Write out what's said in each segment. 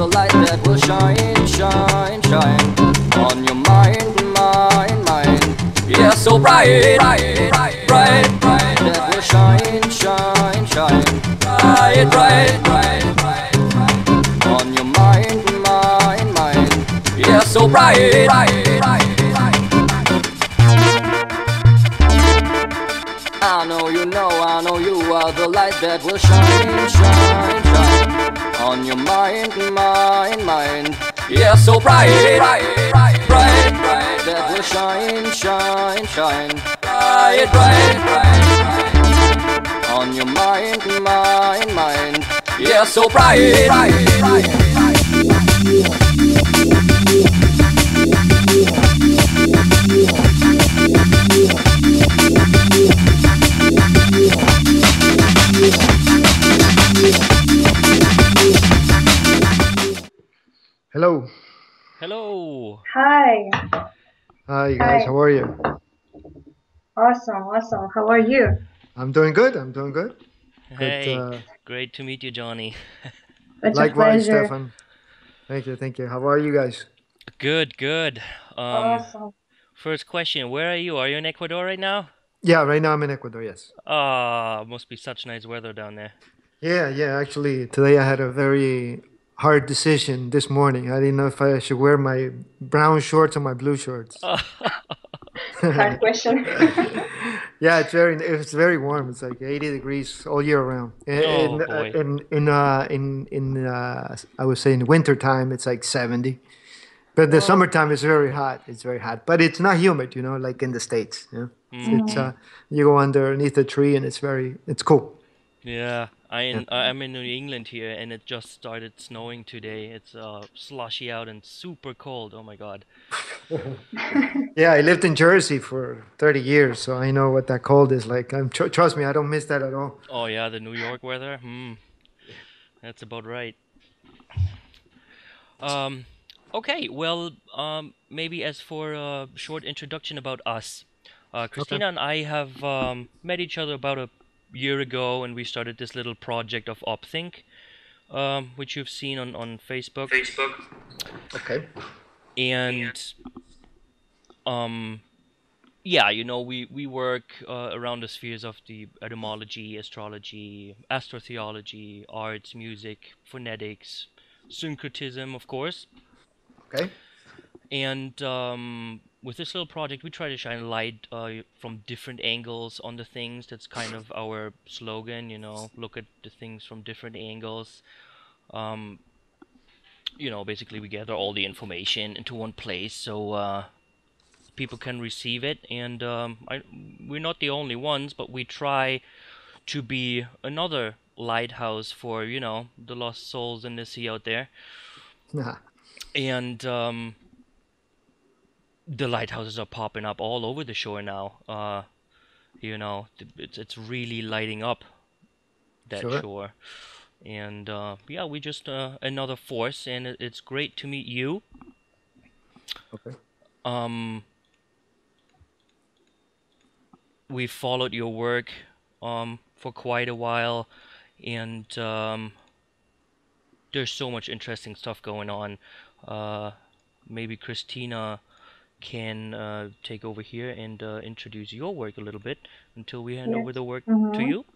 the light that will shine, shine, shine on your mind, mind, mind. Yeah, so bright, bright, bright, bright, bright, that will shine, shine, shine. Bright, bright, bright, bright, bright on your mind, mind, mind. Yeah, so bright, bright, bright, bright. I know you know, I know you are the light that will shine, shine, shine on your mind, mind, mind. Yeah, so bright, bright, bright, bright, bright, that will shine, shine, shine. Bright, bright, bright, bright on your mind, mind, mind. Yeah, so bright, bright, bright, bright. Hello. Hello. Hi. Hi guys, how are you? Awesome, awesome. How are you? I'm doing good. I'm doing good. Hey, great to meet you, Johnny. It's Likewise, a pleasure. Stefan. Thank you, thank you. How are you guys? Good, good. Awesome. First question, where are you? Are you in Ecuador right now? Yeah, right now I'm in Ecuador, yes. Ah, must be such nice weather down there. Yeah, actually today I had a very hard decision this morning. I didn't know if I should wear my brown shorts or my blue shorts. Hard question. Yeah, it's very warm. It's like 80 degrees all year round. Oh boy. I would say in winter time it's like 70. But the Wow. summertime is very hot. It's very hot, but it's not humid, like in the States. It's you go underneath a tree and it's cool. Yeah, I'm in New England here, and it just started snowing today. It's slushy out and super cold. Oh my God. Yeah, I lived in Jersey for 30 years, so I know what that cold is like. Trust me, I don't miss that at all. Oh yeah, the New York weather. That's about right. Okay, well, maybe as for a short introduction about us, Christina and I have met each other about a year ago, and we started this little project of OpThink, which you've seen on Facebook. Okay. And yeah, we work around the spheres of the etymology, astrology, astrotheology, arts, music, phonetics, syncretism, of course. Okay. And with this little project, we try to shine light from different angles on the things. That's kind of our slogan, look at the things from different angles. Basically we gather all the information into one place so people can receive it. And we're not the only ones, but we try to be another lighthouse for, the lost souls in the sea out there. And the lighthouses are popping up all over the shore now. It's really lighting up that shore. And yeah, we just another force, and it's great to meet you. Okay. We followed your work for quite a while, and there's so much interesting stuff going on. Maybe Christina can take over here and introduce your work a little bit until we hand over the work to you.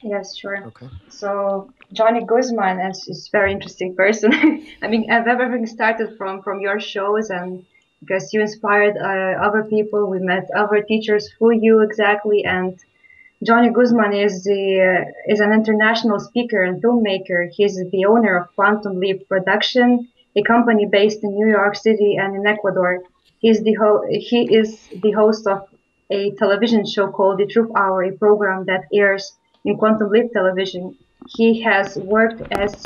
Yes, sure. Okay. So Johnny Guzman is a very interesting person. I mean, everything started from your shows, and because you inspired other people, we met other teachers through you exactly. And Johnny Guzman is an international speaker and filmmaker. He's the owner of Quantum Leap Production, a company based in New York City and in Ecuador. He is the host of a television show called The Truth Hour, a program that airs in Quantum Leap Television. He has worked as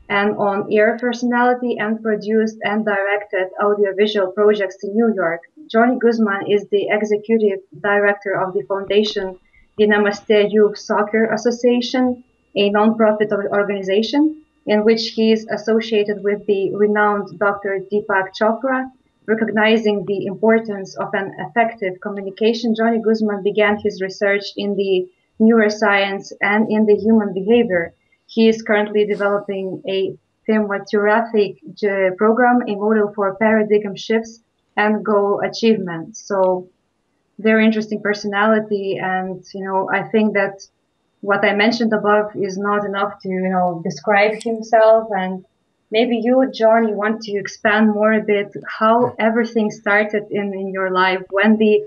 an on-air personality and produced and directed audiovisual projects in New York. Johnny Guzman is the executive director of the foundation, the Namaste Youth Soccer Association, a non-profit organization in which he is associated with the renowned Dr. Deepak Chopra. Recognizing the importance of an effective communication, Johnny Guzman began his research in the neuroscience and in the human behavior. He is currently developing a thematic program, a model for paradigm shifts and goal achievement. So very interesting personality, and I think that what I mentioned above is not enough to describe himself. And maybe you, John, you want to expand more a bit how everything started in your life, when the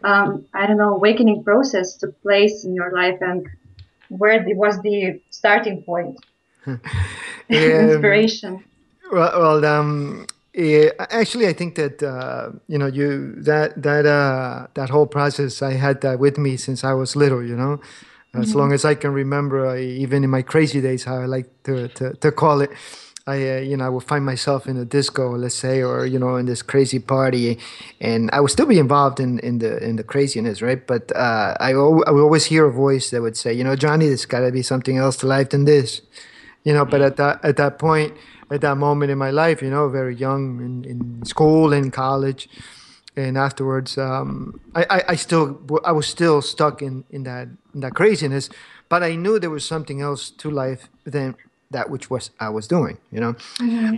I don't know, awakening process took place in your life, and where was the starting point, Um, inspiration. actually, I think that that whole process, I had that with me since I was little. As long as I can remember, even in my crazy days, how I like to call it. I would find myself in a disco, let's say, or in this crazy party, and I would still be involved in the craziness, right? But I would always hear a voice that would say, Johnny, there's got to be something else to life than this. But at that point, at that moment in my life, very young in school and college, and afterwards, I was still stuck in that craziness, but I knew there was something else to life than that which was I was doing.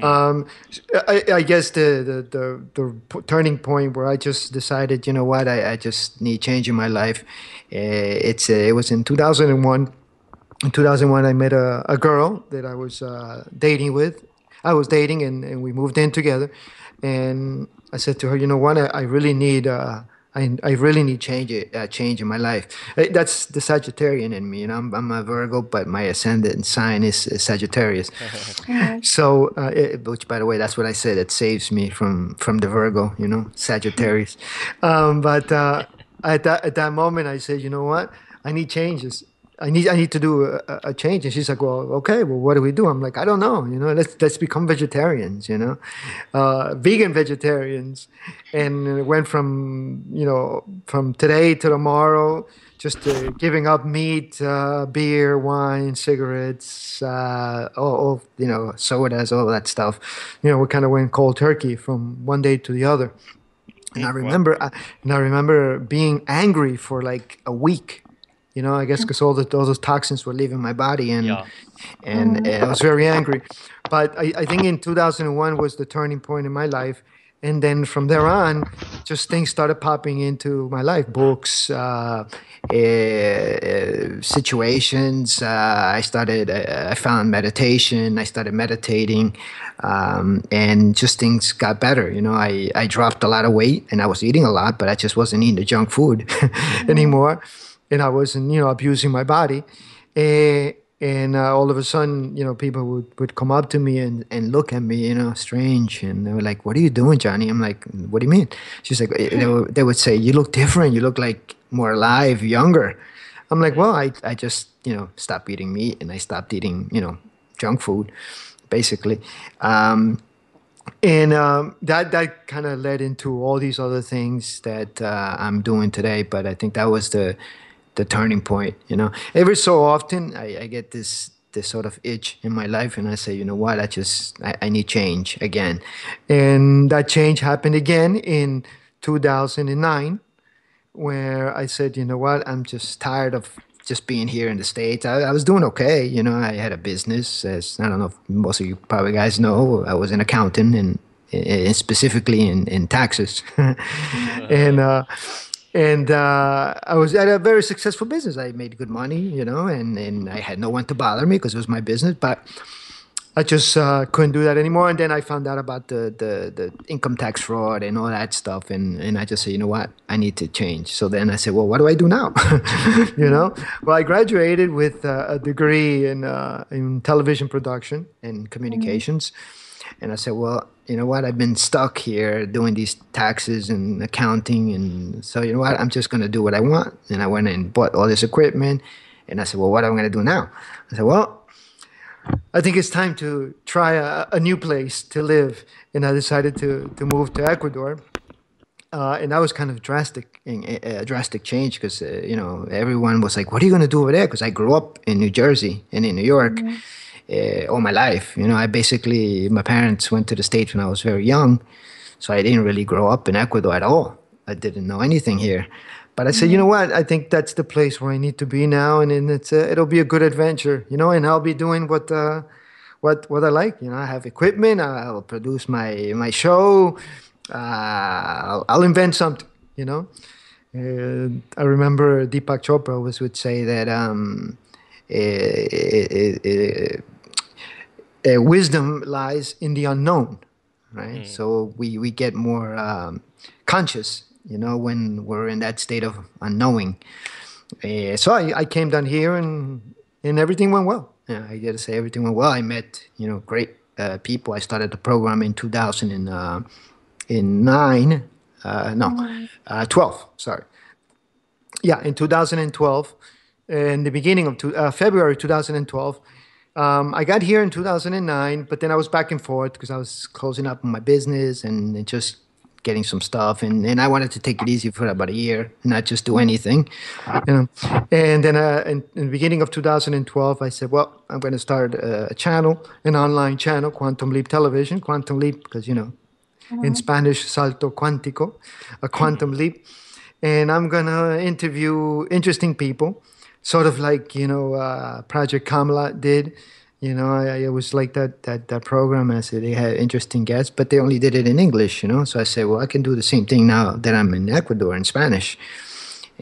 Um, I guess the turning point where I just decided, what, I just need change in my life. It was in 2001. In 2001, I met a girl that I was dating with. I was dating, and we moved in together. And I said to her, what? I really need I really need change in my life. That's the Sagittarian in me. I'm a Virgo, but my ascendant sign is Sagittarius. So, which, by the way, that's what I said. It saves me from the Virgo, Sagittarius. But at that moment, I said, what? I need changes. I need to do a change. And she's like, well, okay, well, what do we do? I'm like, I don't know. Let's become vegetarians. Vegan vegetarians, and it went from today to tomorrow, just giving up meat, beer, wine, cigarettes, sodas, all that stuff. We kind of went cold turkey from one day to the other. And I Wow. remember being angry for like a week. I guess because all those toxins were leaving my body, and Yeah. and I was very angry. But I think in 2001 was the turning point in my life, and then from there on, just things started popping into my life. Books, situations. I found meditation. I started meditating, and just things got better. I dropped a lot of weight, and I was eating a lot, but I just wasn't eating the junk food anymore, and I wasn't, abusing my body. And all of a sudden, people would come up to me and look at me, strange. And they were like, what are you doing, Johnny? I'm like, what do you mean? She's like, they would say, you look different. You look like more alive, younger. I'm like, well, I just, stopped eating meat, and I stopped eating, junk food, basically. And that kind of led into all these other things that I'm doing today. But I think that was the turning point. Every so often I get this sort of itch in my life, and I say, what, I need change again. And that change happened again in 2009, where I said, what, I'm just tired of just being here in the States. I was doing okay. I had a business, as I don't know if most of you probably guys know. I was an accountant, and specifically in taxes. and I was at a very successful business. I made good money, and I had no one to bother me because it was my business. But I just couldn't do that anymore. And then I found out about the income tax fraud and all that stuff. And I just said, what? I need to change. So then I said, well, what do I do now? Well, I graduated with a degree in television production and communications. And I said, well, you know what? I've been stuck here doing these taxes and accounting. And so, you know what? I'm just going to do what I want. And I went and bought all this equipment. And I said, well, what am I going to do now? I said, well, I think it's time to try a new place to live. And I decided to move to Ecuador. And that was kind of a drastic change because, everyone was like, what are you going to do over there? Because I grew up in New Jersey and in New York all my life. My parents went to the States when I was very young. So I didn't really grow up in Ecuador at all. I didn't know anything here. But I said, you know what? I think that's the place where I need to be now, and then it'll be a good adventure, and I'll be doing what what I like. You know, I have equipment. I'll produce my show. I'll invent something. You know, I remember Deepak Chopra always would say that wisdom lies in the unknown, right? So we get more conscious, you know, when we're in that state of unknowing. So I came down here and everything went well. Yeah, I got to say everything went well. I met, you know, great people. I started the program in 2009. No, 12. Sorry. Yeah, in 2012, in the beginning of February 2012. I got here in 2009, but then I was back and forth because I was closing up my business and just getting some stuff. And I wanted to take it easy for about a year, not just do anything. You know. And then in the beginning of 2012, I said, well, I'm going to start a channel, an online channel, Quantum Leap Television. Quantum Leap, because, you know, in Spanish, salto cuántico, a quantum leap. And I'm going to interview interesting people, sort of like, you know, Project Kamala did. You know, I was like that program. I said they had interesting guests, but they only did it in English, you know. So I said, well, I can do the same thing now that I'm in Ecuador in Spanish.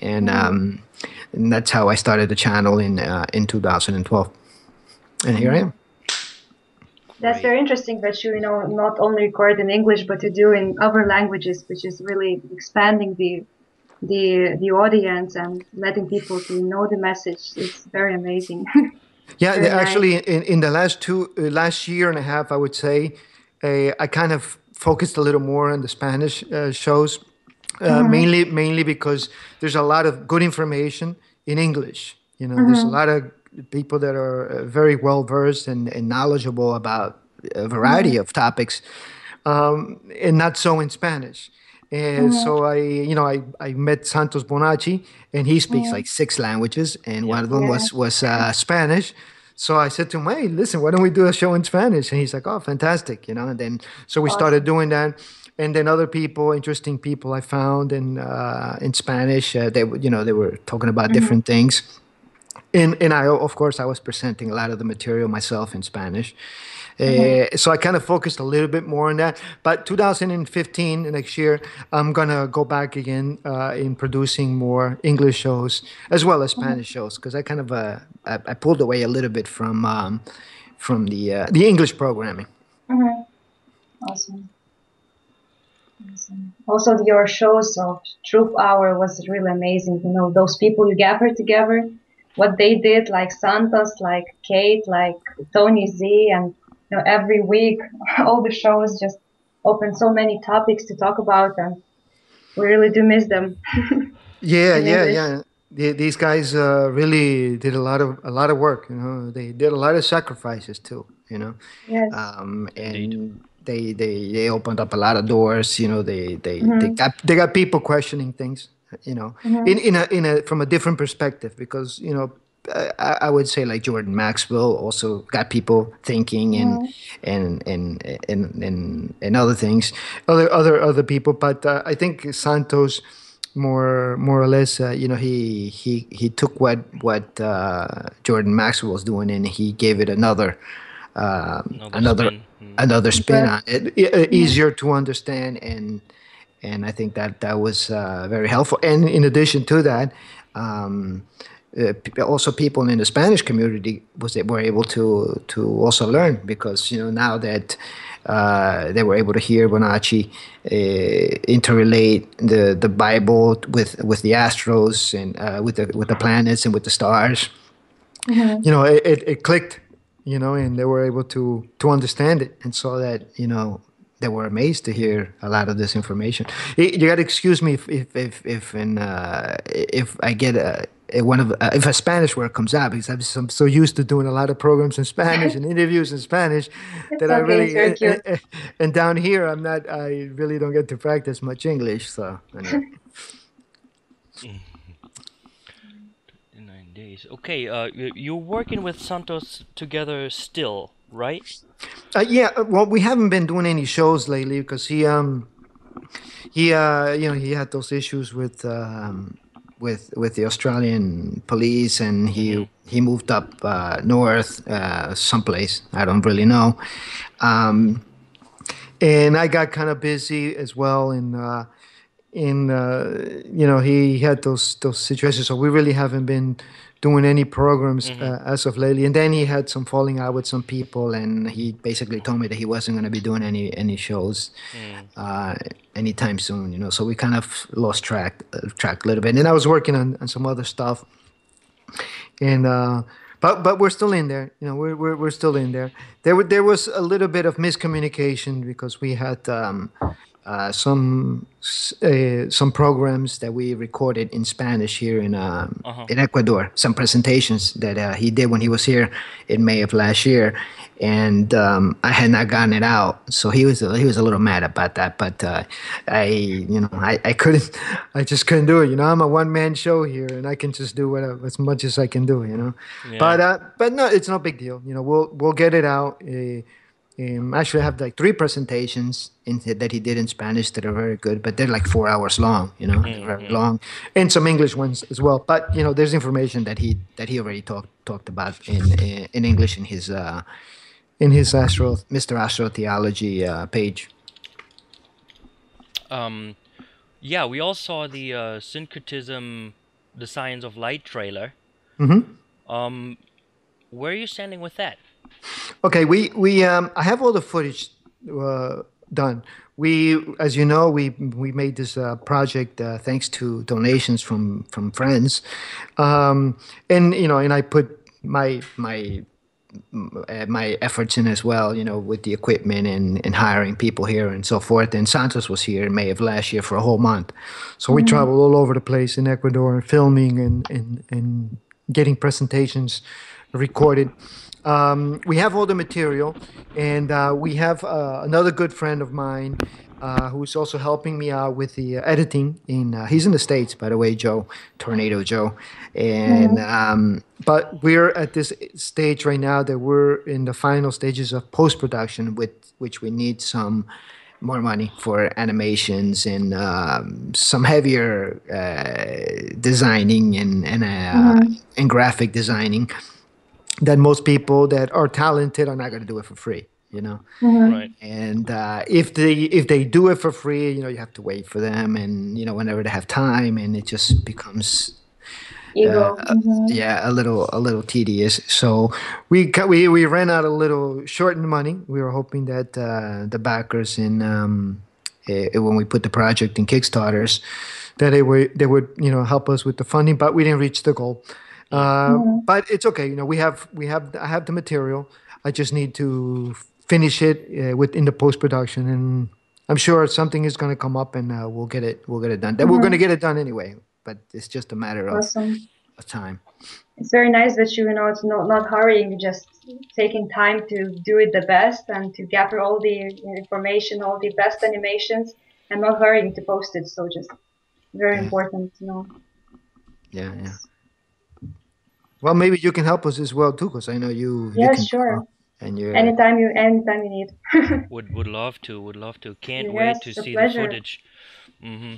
And that's how I started the channel in 2012. And here I am. That's very interesting that you know, not only record in English, but you do in other languages, which is really expanding the audience and letting people to know the message. It's very amazing. Yeah, Very actually, nice. in the last year and a half, I would say, I kind of focused a little more on the Spanish shows, mainly because there's a lot of good information in English. You know, there's a lot of people that are very well versed and knowledgeable about a variety of topics, and not so in Spanish. And so I met Santos Bonacci, and he speaks like 6 languages, and one of them Yeah. was Spanish. So I said to him, "Hey, listen, why don't we do a show in Spanish?" And he's like, "Oh, fantastic!" You know. And then so we started Awesome. doing that, and then other people, interesting people, I found in Spanish. They were talking about different things. And I, of course, I was presenting a lot of the material myself in Spanish. So I kind of focused a little bit more on that. But 2015, the next year, I'm gonna go back again in producing more English shows as well as Spanish shows because I kind of I pulled away a little bit from the English programming. Mhm. Awesome. Awesome. Also, your shows of Truth Hour was really amazing. You know, those people you gathered together, what they did, like Santos, like Kate, like Tony Z, and you know, every week, all the shows just open so many topics to talk about, and we really do miss them Yeah, in yeah, English. yeah. These guys really did a lot of work. You know, they did a lot of sacrifices too. You know, Yes. Indeed. and they opened up a lot of doors. You know, Mm-hmm. they got people questioning things. You know, Mm-hmm. in a from a different perspective because you know. I would say like Jordan Maxwell also got people thinking Mm-hmm. and other things, other people. But I think Santos more or less, you know, he took what Jordan Maxwell was doing and he gave it Another another spin. another spin Yes. on it, Mm-hmm. easier to understand and I think that was very helpful. And in addition to that, also people in the Spanish community were able to also learn because you know now that they were able to hear Bonacci interrelate the Bible with the astros and with the planets and with the stars. Mm-hmm. You know, it clicked. You know, and they were able to understand it and saw that you know they were amazed to hear a lot of this information. You got to excuse me if I get one of if a Spanish word comes out because I'm so used to doing a lot of programs in Spanish and interviews in Spanish It's that I okay. It's really very cute. and down here I really don't get to practice much English. So anyway. 9 days. Okay. You're working with Santos together still, right? Yeah, well, we haven't been doing any shows lately because he you know he had those issues with with the Australian police, and Mm-hmm. he moved up north, someplace I don't really know. Um, And I got kind of busy as well in he had those situations, so we really haven't been doing any programs Mm-hmm. as of lately. And then he had some falling out with some people, and he basically told me that he wasn't going to be doing any shows Mm. uh, anytime soon. So we kind of lost track a little bit. And I was working on some other stuff, and but we're still in there. We're still in there. There was a little bit of miscommunication because we had some programs that we recorded in Spanish here Uh-huh. in Ecuador. Some presentations that he did when he was here in May of last year, and I had not gotten it out, so he was a little mad about that. But I couldn't, I just couldn't do it. I'm a one man show here, and I can just do whatever as much as I can do. Yeah. But no, it's no big deal. We'll get it out. Actually, I have like 3 presentations that he did in Spanish that are very good, but they're like 4 hours long. They're very Mm-hmm. long, and some English ones as well. But there's information that he already talked about in English in his Mr. Astro Theology page. Yeah, we all saw the syncretism, the Science of Light trailer. Mm-hmm. Where are you standing with that? Okay, I have all the footage done. As you know, we made this project thanks to donations from friends, and I put my efforts in as well, with the equipment and hiring people here and so forth. And Santos was here in May of last year for a whole month, so we traveled all over the place in Ecuador, filming and getting presentations recorded. We have all the material, and we have another good friend of mine who's also helping me out with the editing. He's in the States, by the way, Tornado Joe. And but we're at this stage right now that we're in the final stages of post production, with which we need some more money for animations and some heavier designing and graphic designing that most people that are talented are not going to do it for free. Right. And if they do it for free, you have to wait for them, and whenever they have time, and it just becomes Ego. yeah, a little tedious. So we ran out a little short in money. We were hoping that the backers when we put the project in Kickstarters, that they would help us with the funding, but we didn't reach the goal. But it's okay. I have the material. I just need to finish it within the post production, and I'm sure something is going to come up, and we'll get it done. That we're going to get it done anyway, but it's just a matter Awesome. of time. It's very nice that it's not hurrying, just taking time to do it the best and to gather all the information, all the best animations, and not hurrying to post it. So just very Yeah. important, Yeah. Well, maybe you can help us as well too, because I know you Yes, can sure. and you're Anytime you need. Would love to. Would love to. Can't Yes, wait to it's a see the pleasure. footage. Mm-hmm.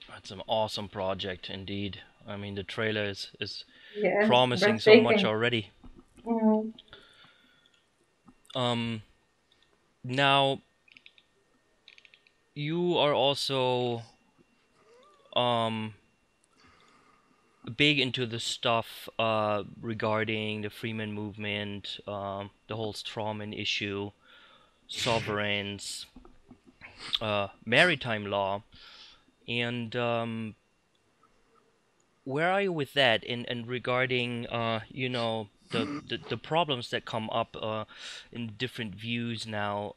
That's an awesome project indeed. I mean, the trailer is Yeah, promising so much breathtaking. already. Mhm. Now you are also um big into the stuff regarding the Freeman movement, the whole strawman issue, sovereigns, maritime law, and where are you with that? And regarding the problems that come up in different views now,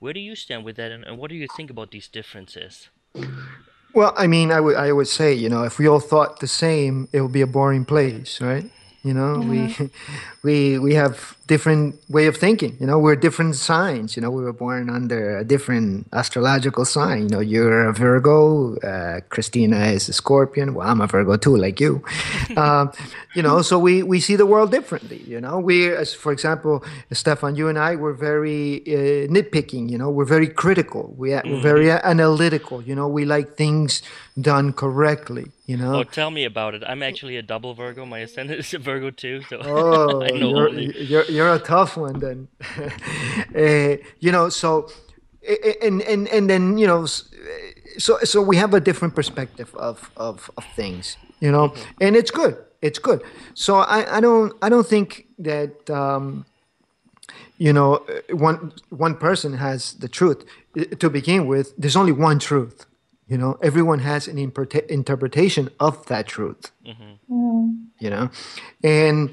where do you stand with that, and what do you think about these differences? Well, I mean, I would say, if we all thought the same, it would be a boring place, right? You know, Mm-hmm. we have different way of thinking. You know, we're different signs. You know, we were born under a different astrological sign. You know, you're a Virgo. Christina is a Scorpion. Well, I'm a Virgo too, like you. Um, you know, so we see the world differently. You know, as for example, Stefan, you and I were very nitpicking. You know, we're very critical. We're very analytical. You know, we like things done correctly. You Oh, know, tell me about it. I'm actually a double Virgo. My ascendant is a Virgo too, so I oh, know only. you're a tough one then. You know, so and then you know, so we have a different perspective of things, you know, and it's good. It's good. So I don't think that you know one person has the truth. To begin with, there's only one truth. You know, everyone has an interpretation of that truth. You know, and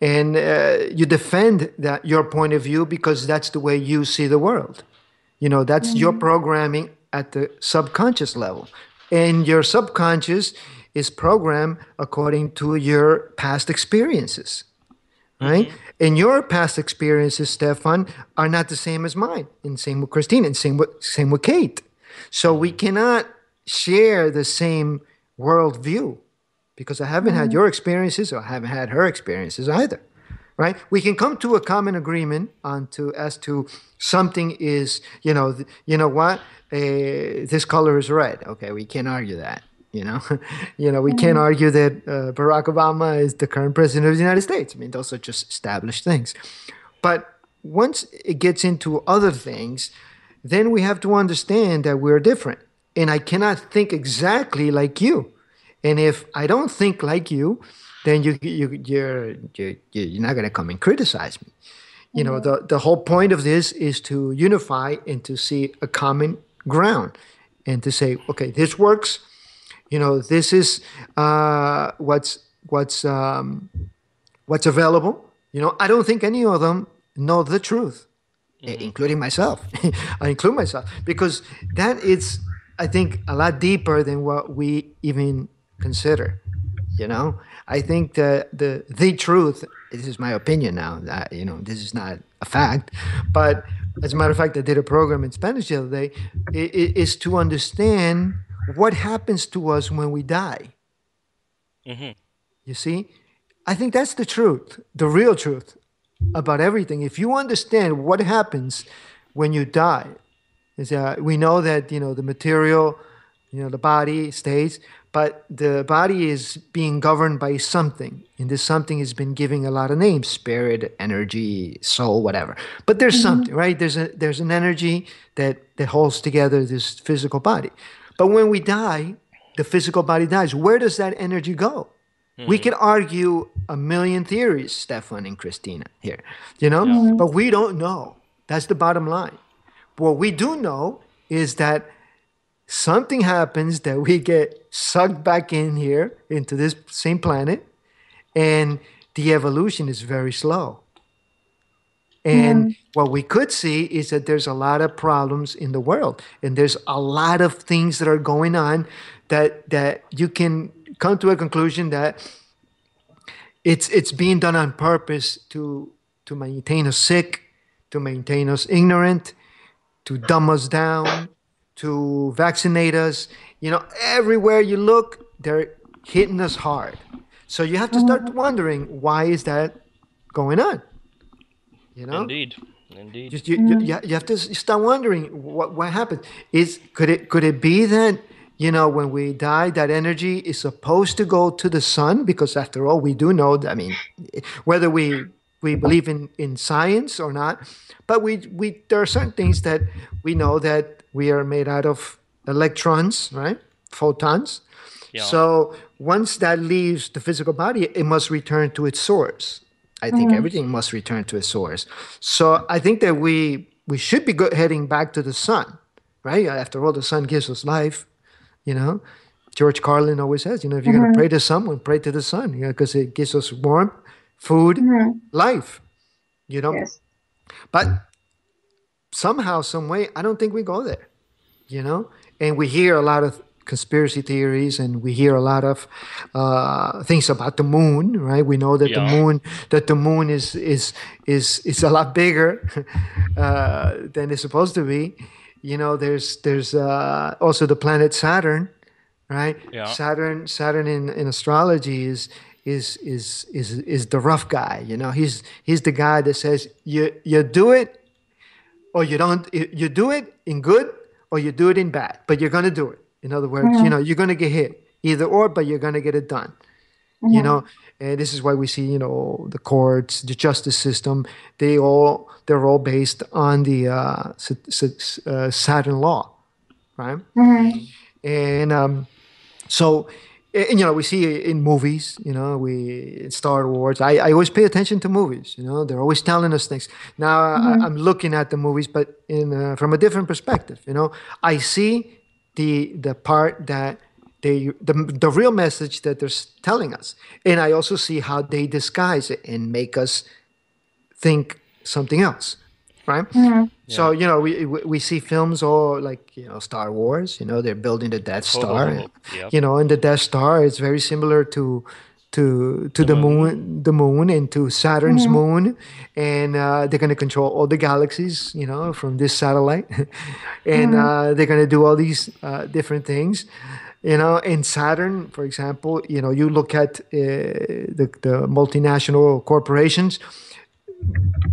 you defend that your point of view because that's the way you see the world. You know, that's your programming at the subconscious level, and your subconscious is programmed according to your past experiences, right? And your past experiences, Stefan, are not the same as mine, and same with Christine, and same with Kate. So we cannot share the same worldview because I haven't had your experiences or I haven't had her experiences either, right? We can come to a common agreement on to as to something is, you know what, this color is red. Okay, we can't argue that. You know, we can't argue that Barack Obama is the current president of the United States. I mean, those are just established things. But once it gets into other things, then we have to understand that we're different. And I cannot think exactly like you. And if I don't think like you, then you're not going to come and criticize me. You know, the whole point of this is to unify and to see a common ground and to say, okay, this works. You know, this is what's available. You know, I don't think any of them know the truth, including myself. I include myself because that is, I think, a lot deeper than what we even consider. You know, I think the truth. This is my opinion now. That this is not a fact, but as a matter of fact, I did a program in Spanish the other day. Is to understand what happens to us when we die. You see, I think that's the truth, the real truth about everything. If you understand what happens when you die, is we know that the material, the body stays, but the body is being governed by something, and this something has been giving a lot of names: spirit, energy, soul, whatever. But there's something, right? There's an energy that holds together this physical body. But when we die, the physical body dies. Where does that energy go? We can argue a million theories, Stefan and Christina here, Yeah. but we don't know. That's the bottom line. What we do know is that something happens that we get sucked back in here into this same planet, and the evolution is very slow. And what we could see is that there's a lot of problems in the world, and there's a lot of things that are going on that you can come to a conclusion that it's being done on purpose to maintain us sick, to maintain us ignorant, to dumb us down, to vaccinate us. Everywhere you look, they're hitting us hard. So you have to start wondering, why is that going on? Indeed. Indeed. Just you have to start wondering what happened. Could it be that when we die, that energy is supposed to go to the sun? Because after all, we do know that, I mean, whether we believe in science or not, but we there are certain things that we know that we are made out of electrons, right? Photons. Yeah. So once that leaves the physical body, it must return to its source. I think everything must return to its source. So I think that we should be heading back to the sun, right? After all, the sun gives us life. George Carlin always says, if you're going to pray to someone, pray to the sun, because it gives us warmth, food, life. Yes. But somehow, some way, I don't think we go there. And we hear a lot of conspiracy theories, and we hear a lot of things about the moon, right? We know that Yeah. the moon is a lot bigger than it's supposed to be. You know, there's also the planet Saturn, right? Yeah. Saturn in astrology is the rough guy. You know, he's the guy that says you do it or you don't. You do it in good or you do it in bad, but you're gonna do it. In other words, you know, you're gonna get hit either or, but you're gonna get it done. You know, and this is why we see, you know, the courts, the justice system. They're all based on the Saturn law, right? Hmm. And so, and, you know, we see it in movies, you know, in Star Wars. I always pay attention to movies, you know, they're always telling us things. Now I'm looking at the movies, but from a different perspective, you know, I see the part that the real message that they're telling us. And I also see how they disguise it and make us think something else, right? Yeah. So, you know, we see films all like, you know, Star Wars. You know, they're building the Death Star. Oh, yep. You know, and the Death Star is very similar to The the moon. moon, and to Saturn's moon, and they're going to control all the galaxies. You know, from this satellite, and they're going to do all these different things. You know, in Saturn, for example, you know, you look at the multinational corporations,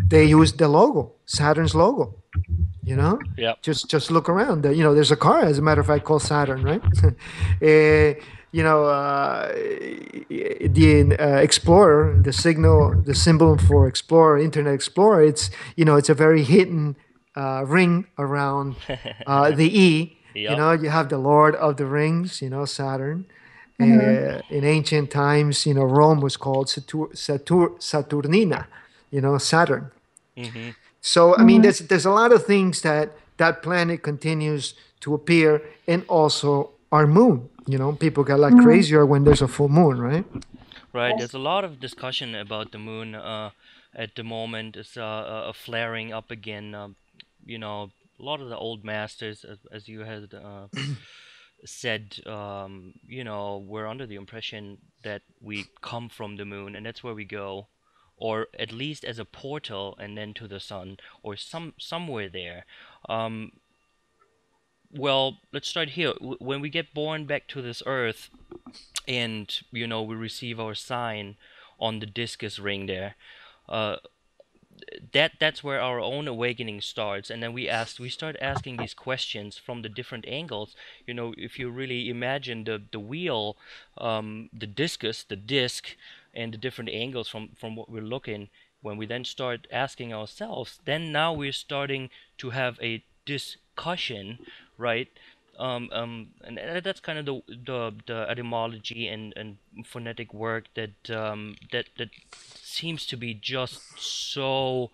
they use the logo, Saturn's logo. You know, Yep. just look around. You know, there's a car, as a matter of fact, called Saturn, right? You know, the Explorer, the symbol for Explorer, Internet Explorer. It's, you know, it's a very hidden ring around the E. You Yep. know, you have the Lord of the Rings. You know, Saturn. In ancient times, you know, Rome was called Saturnina. You know, Saturn. Hmm. So I mean, there's a lot of things that that planet continues to appear, and also our moon. You know, people get a lot crazier when there's a full moon, right? Right. There's a lot of discussion about the moon at the moment. It's flaring up again. You know, a lot of the old masters, as you had said, you know, we're under the impression that we come from the moon and that's where we go, or at least as a portal and then to the sun, or somewhere there. Um, well, let's start here. When we get born back to this earth, and you know we receive our sign on the discus ring there, uh, that's where our own awakening starts, and then we start asking these questions from the different angles. You know, if you really imagine the wheel, the discus, the disc, and the different angles from what we're looking, when we then start asking ourselves, then now we're starting to have a discussion, right? And that's kind of the etymology and phonetic work that seems to be just so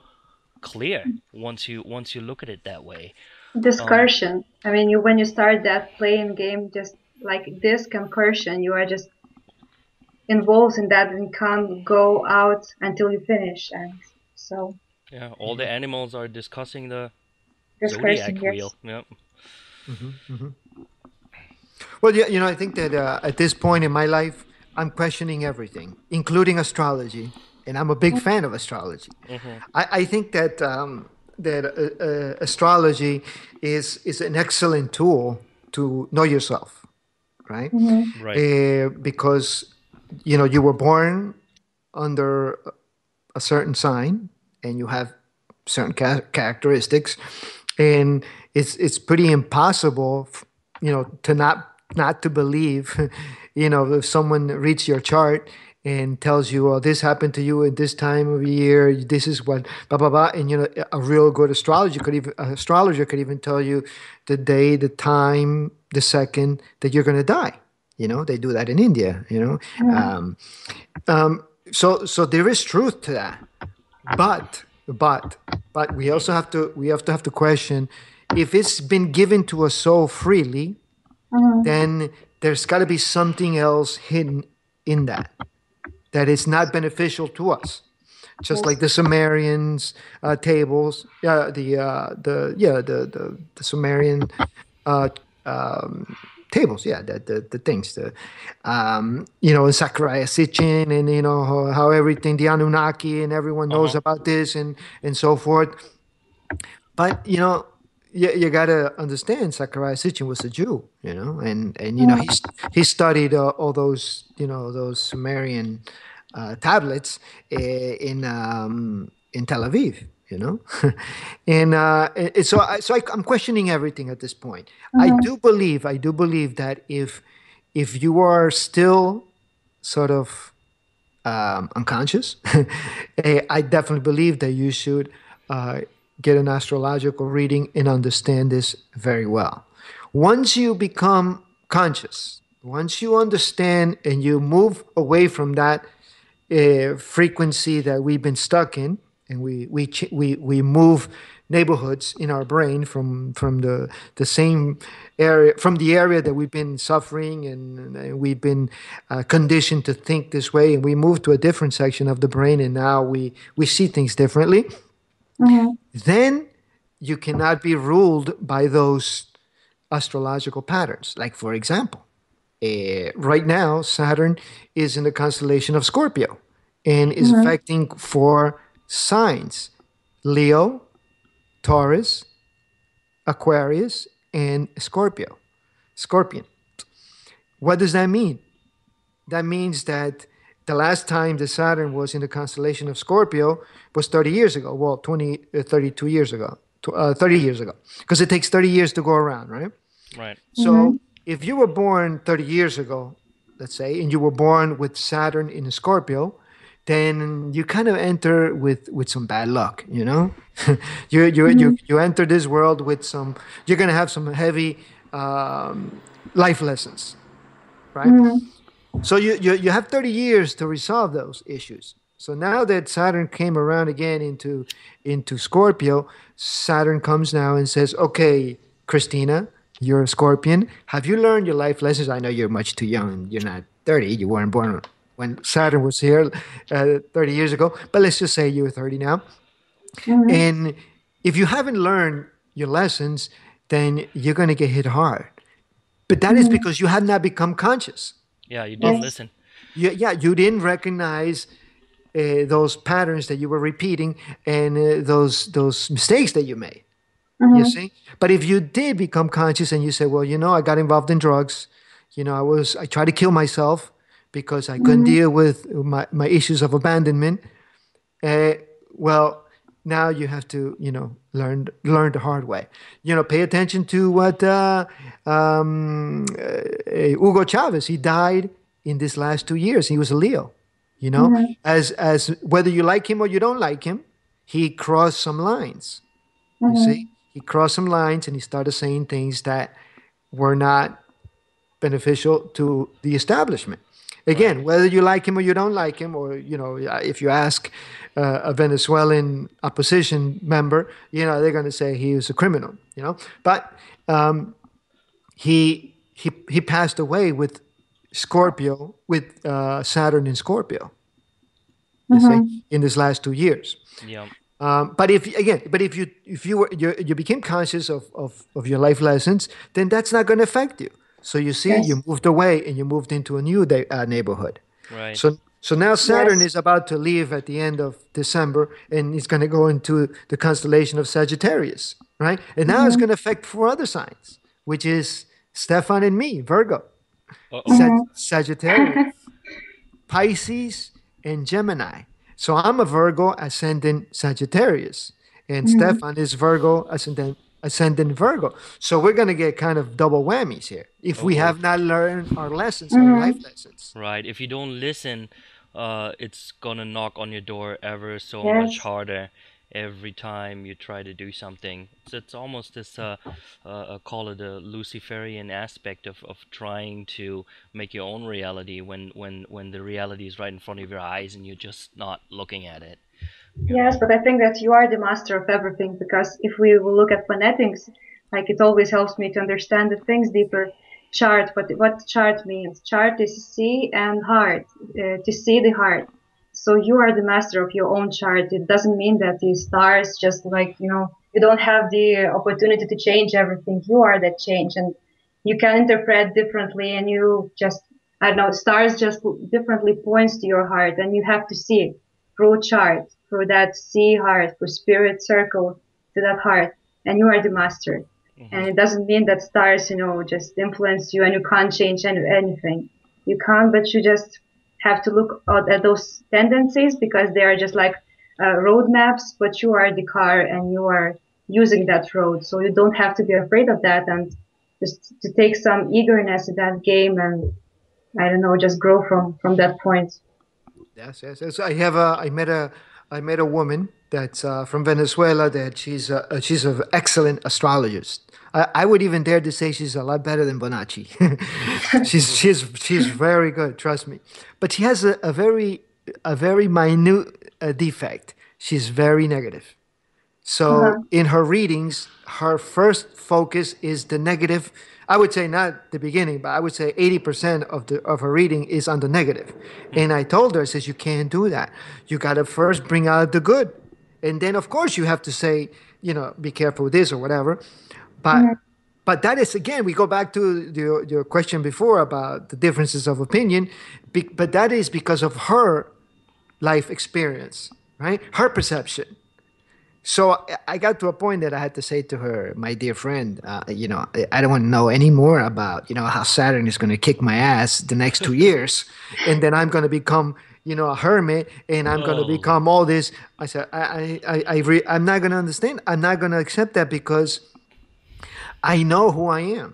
clear once you look at it that way. Um, Discursion. I mean, you when you start that playing game, just like this concursion, you are just involved in that and can't go out until you finish. And so, yeah, all the animals are discussing the discursion, zodiac yes. wheel. Yeah. Well, yeah, you know, I think that at this point in my life, I'm questioning everything, including astrology, and I'm a big fan of astrology. Hmm. I think that astrology is an excellent tool to know yourself, right? Right. Because you know you were born under a certain sign, and you have certain characteristics, and it's pretty impossible, you know, to not to believe, you know, if someone reads your chart and tells you, "Oh, this happened to you at this time of year. This is what blah blah blah," and you know, a real good astrologer could even tell you the day, the time, the second that you're going to die. You know, they do that in India. You know, so there is truth to that, but but we have to question, if it's been given to us so freely, then there's got to be something else hidden in that is not beneficial to us, just like Yes. the Sumerians tables, the Sumerian uh, tables, yeah, the things, Sakurai Sitchin, and how everything, the Anunnaki, and everyone knows Uh-huh. about this, and so forth. But you gotta understand, Sakurai Sitchin was a Jew, and he studied all those Sumerian tablets in Tel Aviv, and I'm questioning everything at this point. I do believe that if you are still sort of unconscious, I definitely believe that you should uh, get an astrological reading and understand this very well. Once you become conscious, once you understand and you move away from that frequency that we've been stuck in, and we move neighborhoods in our brain from the same area, from the area that we've been suffering, and we've been conditioned to think this way, and we move to a different section of the brain, and now we see things differently. Then you cannot be ruled by those astrological patterns. Like, for example, right now, Saturn is in the constellation of Scorpio and is affecting four signs: Leo, Taurus, Aquarius, and Scorpion. What does that mean? That means that the last time the Saturn was in the constellation of Scorpio was 30 years ago. Well, 32 years ago, 30 years ago, because it takes 30 years to go around, right? Right. So if you were born 30 years ago, let's say, and you were born with Saturn in Scorpio, then you kind of enter with some bad luck, you enter this world with you're gonna have some heavy life lessons, right? So you have 30 years to resolve those issues. So now that Saturn came around again into Scorpio, Saturn comes now and says, "Okay, Christina, you're a Scorpion. Have you learned your life lessons? I know you're much too young. You're not 30. You weren't born when Saturn was here 30 years ago. But let's just say you're 30 now. And if you haven't learned your lessons, then you're going to get hit hard. But that is because you had not become conscious. Yeah, you didn't listen. You didn't recognize those patterns that you were repeating, and those mistakes that you made. You see. But if you did become conscious and you say, well, I got involved in drugs, I tried to kill myself because I couldn't deal with my issues of abandonment. Well, now you have to learn the hard way. Pay attention to what Hugo Chavez, he died in these last 2 years. He was a Leo. As whether you like him or you don't like him, he crossed some lines. You see, he crossed some lines and he started saying things that were not beneficial to the establishment. Again, whether you like him or you don't like him, or if you ask a Venezuelan opposition member, they're going to say he was a criminal. But he passed away with Scorpio, with Saturn in Scorpio. You see, in these last 2 years. Yeah. But if you became conscious of your life lessons, then that's not going to affect you. So you see, you moved away and you moved into a new neighborhood. Right. So now Saturn is about to leave at the end of December, and it's going to go into the constellation of Sagittarius, right? And now it's going to affect 4 other signs, which is Stefan and me, Virgo, Sagittarius, Pisces, and Gemini. So I'm a Virgo ascendant Sagittarius, and Stefan is Virgo ascendant Virgo. So we're going to get kind of double whammies here if we have not learned our lessons, our life lessons. Right. If you don't listen, it's gonna knock on your door ever so much harder every time you try to do something. So it's almost this call it a Luciferian aspect of trying to make your own reality when the reality is right in front of your eyes and you're just not looking at it. Yes, but I think that you are the master of everything, because if we will look at phonetics, like, it always helps me to understand the things deeper. Chart, what chart means? Chart is see and heart, to see the heart. So you are the master of your own chart. It doesn't mean that the stars just, like, you don't have the opportunity to change everything. You are that change, and you can interpret differently, and you just, I don't know, stars just differently points to your heart, and you have to see it through chart, through that sea heart, through spirit circle to that heart, and you are the master. And it doesn't mean that stars, just influence you and you can't change anything. You can't, but you just have to look at those tendencies, because they are just like road maps, but you are the car and you are using that road. So you don't have to be afraid of that, and just to take some eagerness in that game, and I don't know, just grow from that point. Yes. I met a woman that's from Venezuela. That she's an excellent astrologist. I would even dare to say she's a lot better than Bonacci. She's very good. Trust me. But she has a very minute defect. She's very negative. So Uh-huh. in her readings, her first focus is the negative. I would say not the beginning, but I would say 80% of her reading is on the negative. And I told her, I says, you can't do that. You got to first bring out the good. And then of course you have to say, be careful with this or whatever. But Mhm. but that is, again, we go back to your question before about the differences of opinion. But that is because of her life experience, right? Her perception. So I got to a point that I had to say to her, my dear friend, I don't want to know any more about, how Saturn is going to kick my ass the next 2 years, and then I'm going to become, a hermit, and I'm going to Oh. become all this. I said, I'm not going to understand. I'm not going to accept that, because I know who I am.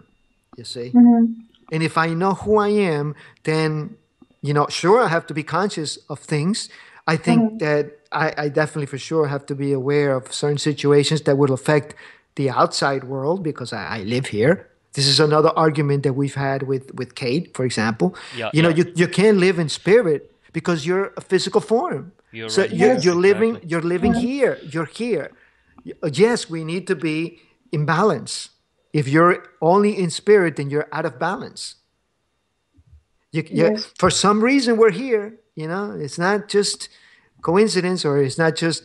You see. Mhm. And if I know who I am, then, sure, I have to be conscious of things. I think Mhm. that I definitely for sure have to be aware of certain situations that will affect the outside world, because I live here. This is another argument that we've had with Kate, for example. Yeah, yeah. You can't live in spirit because you're a physical form. You're So right. Yeah, Yes. exactly. you're living here. You're here. Yes, we need to be in balance. If you're only in spirit, then you're out of balance. Yes. For some reason, we're here. It's not just coincidence, or it's not just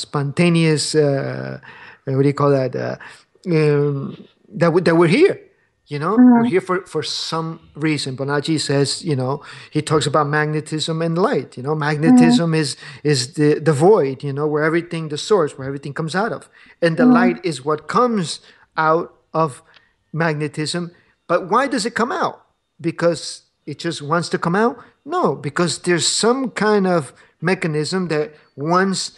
spontaneous. What do you call that? That we're here. We're Mhm. here for some reason. Bonacci says, he talks about magnetism and light. Mhm. Magnetism is the void. Where everything, the source, where everything comes out of, and the Mhm. light is what comes out of magnetism. But why does it come out? Because it just wants to come out? No, because there's some kind of mechanism that wants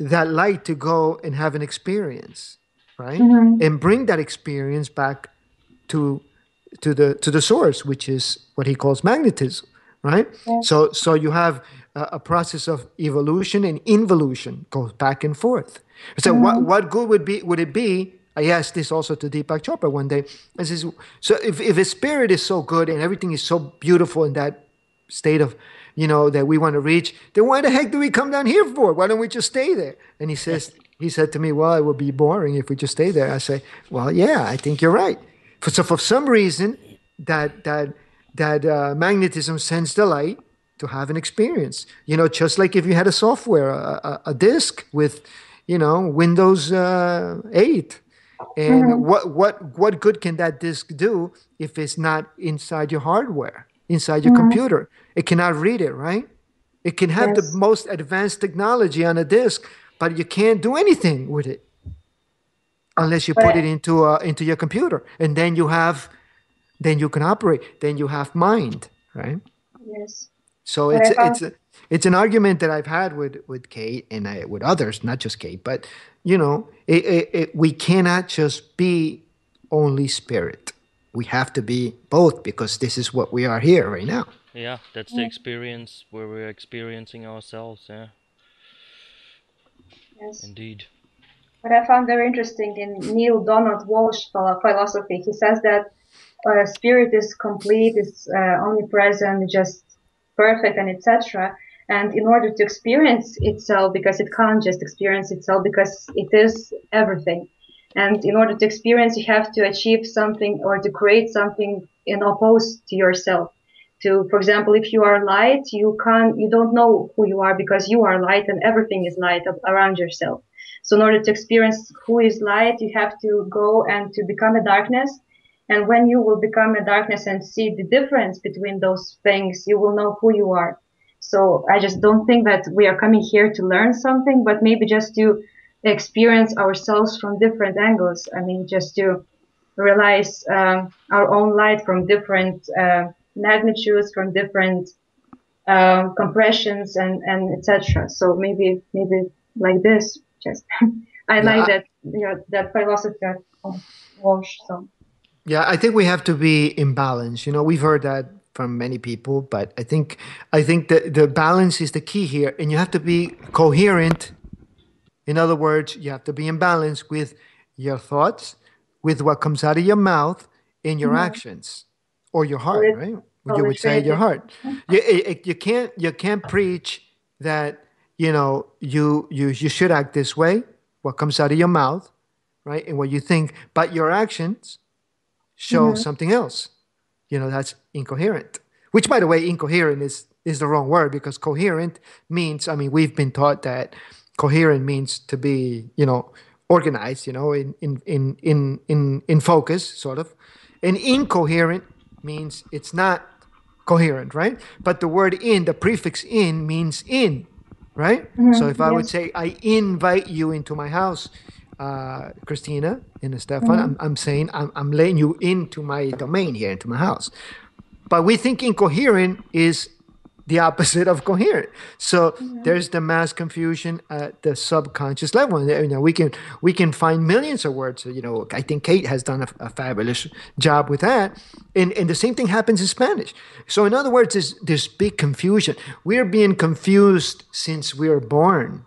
that light to go and have an experience, right? Mhm. And bring that experience back to to the source, which is what he calls magnetism, right? Yes. So you have a process of evolution and involution, goes back and forth. So Mhm. what good would it be? I asked this also to Deepak Chopra one day. I says, so if a spirit is so good and everything is so beautiful in that state of, that we want to reach, then why the heck do we come down here for? Why don't we just stay there? And he said to me, well, it would be boring if we just stay there. I say, well, yeah, I think you're right. So for some reason, that magnetism sends the light to have an experience. Just like if you had a software, a disk with, Windows 8. And Mhm. what good can that disk do if it's not inside your hardware, inside your Mhm. computer? It cannot read it, right? It can have the Yes. most advanced technology on a disk, but you can't do anything with it unless you But put it into your computer, and then you can operate. Then you have mind, right? yes. So But I found. it's an argument that I've had with Kate and with others, not just Kate, but we cannot just be only spirit. We have to be both, because this is what we are here right now. Yeah, that's the experience where we're experiencing ourselves. Yeah, Yes. indeed. What I found very interesting in Neil Donald Walsh philosophy, he says that spirit is complete, is omnipresent, just perfect, and etc. And in order to experience itself, because it can't just experience itself, because it is everything. And in order to experience, you have to achieve something or to create something in opposed to yourself. For example, if you are light, you don't know who you are, because you are light and everything is light around yourself. So in order to experience who is light, you have to go and to become a darkness, And when you will become a darkness and see the difference between those things, you will know who you are. So I just don't think that we are coming here to learn something, but maybe just to experience ourselves from different angles. I mean, just to realize our own light from different magnitudes, from different compressions, and etc. So maybe like this. Just I like Yeah, that, you know, that philosophy of Walsh. So. yeah, I think we have to be in balance. You know, we've heard that from many people, but I think that the balance is the key here, and you have to be coherent. In other words, you have to be in balance with your thoughts, with what comes out of your mouth, in your Mhm. actions, or your heart. Lit- Right? oh, You would say your literally. heart. You can't preach that you should act this way. What comes out of your mouth, right, and what you think, but your actions show Mm-hmm. something else. That's incoherent. Which, by the way, incoherent is the wrong word, because coherent means, I mean, we've been taught that coherent means to be, organized, in focus, sort of. And incoherent means it's not coherent, right? But the word in, the prefix in, means in, right? So if Mm-hmm. I would Yes. say, I invite you into my house, Christina and Stefan, Mm-hmm. I'm saying I'm letting you into my domain here, into my house. But we think incoherent is the opposite of coherent. So Mm-hmm. there's the mass confusion at the subconscious level. And, we can find millions of words. I think Kate has done a fabulous job with that. And the same thing happens in Spanish. So in other words, there's big confusion. We're being confused since we are born.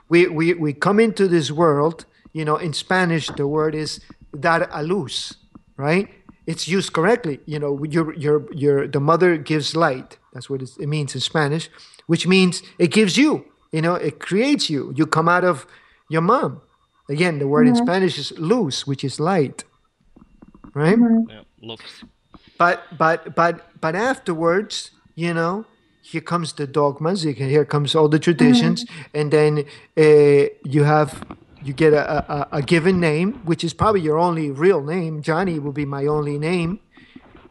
We come into this world. In Spanish, the word is dar a luz, right? It's used correctly. The mother gives light. That's what it means in Spanish, which means it gives you. It creates you. You come out of your mom. Again, the word in Mm-hmm. Spanish is luz, which is light, right? Mm-hmm. Yeah, looks. But afterwards, here comes the dogmas. Here comes all the Mm-hmm. traditions, and then you get a given name, which is probably your only real name. Johnny will be my only name,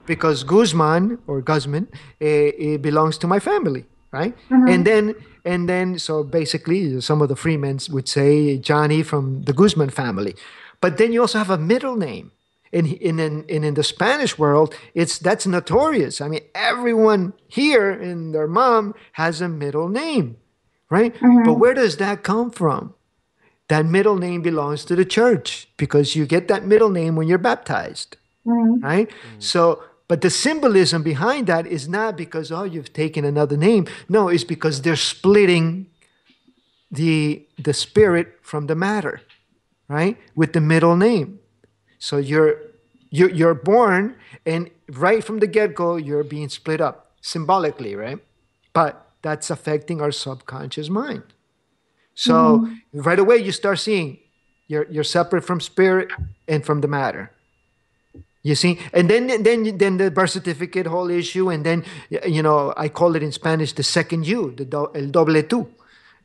because Guzman or Guzman, it belongs to my family, right? And Mm-hmm. then so basically, some of the Freemen would say Johnny from the Guzman family, but then you also have a middle name. In the Spanish world, that's notorious. I mean, everyone here and their mom has a middle name, right? But Mm-hmm. where does that come from? That middle name belongs to the church, because you get that middle name when you're baptized, Mm-hmm. right? Mm, So, but the symbolism behind that is not because, oh, you've taken another name. No, it's because they're splitting the spirit from the matter, right? With the middle name. So you're born, and right from the get-go, you're being split up symbolically, right? But that's affecting our subconscious mind. So Mm-hmm. right away you start seeing you're separate from spirit and from the matter. You see, and then the birth certificate whole issue, and then I call it in Spanish the second you, el doble tú.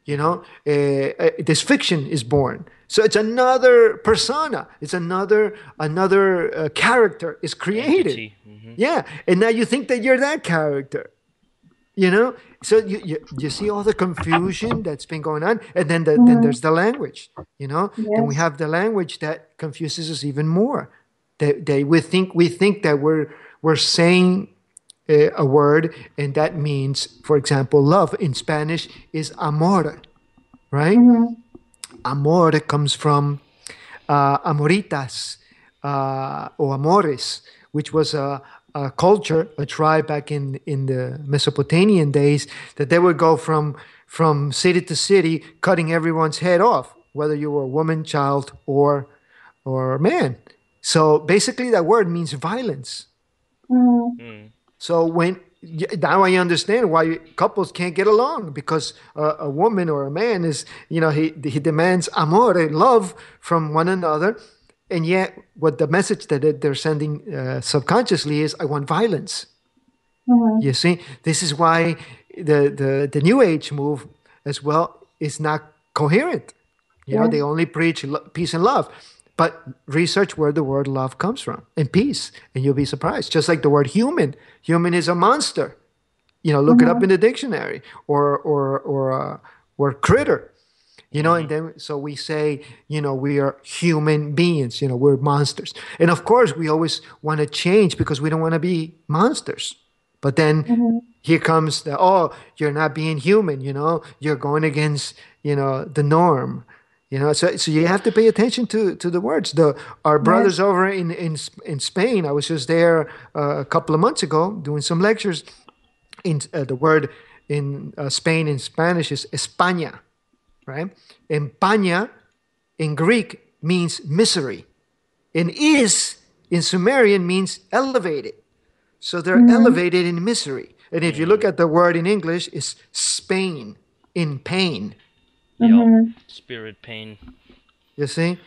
mhm. This fiction is born, so it's another persona, it's another character is created. Entity. Mhm. Yeah, and now you think that you're that character. So you see all the confusion that's been going on, and then Mm-hmm. there's the language. Then we Yes. have the language that confuses us even more. We think that we're saying a word, and that means, for example, love in Spanish is amor, right? Mm-hmm. Amor comes from amoritas, or amores, which was a culture, a tribe back in the Mesopotamian days, that they would go from city to city, cutting everyone's head off, whether you were a woman, child, or a man. So basically, that word means violence. Mm-hmm. Mm. So now I understand why couples can't get along, because a woman or a man is, he demands amor, love from one another, and yet what the message that they're sending subconsciously is, I want violence. Mm-hmm. You see, this is why the New Age move as well is not coherent. They Yes. only preach peace and love. But research where the word love comes from and peace, and you'll be surprised. Just like the word human. Human is a monster. Look it up in the dictionary, or critter. And then so we say, we are human beings. We're monsters, and of course we always want to change because we don't want to be monsters. But then here comes you're not being human. You're going against the norm. So you have to pay attention to the words. Our brothers Yes. over in Spain. I was just there a couple of months ago doing some lectures. The word in Spain in Spanish is España, right? Empaña in Greek means misery, and is in Sumerian means elevated. So they're elevated in misery. And if you look at the word in English, it's Spain in pain. Yep. Spirit pain. You see,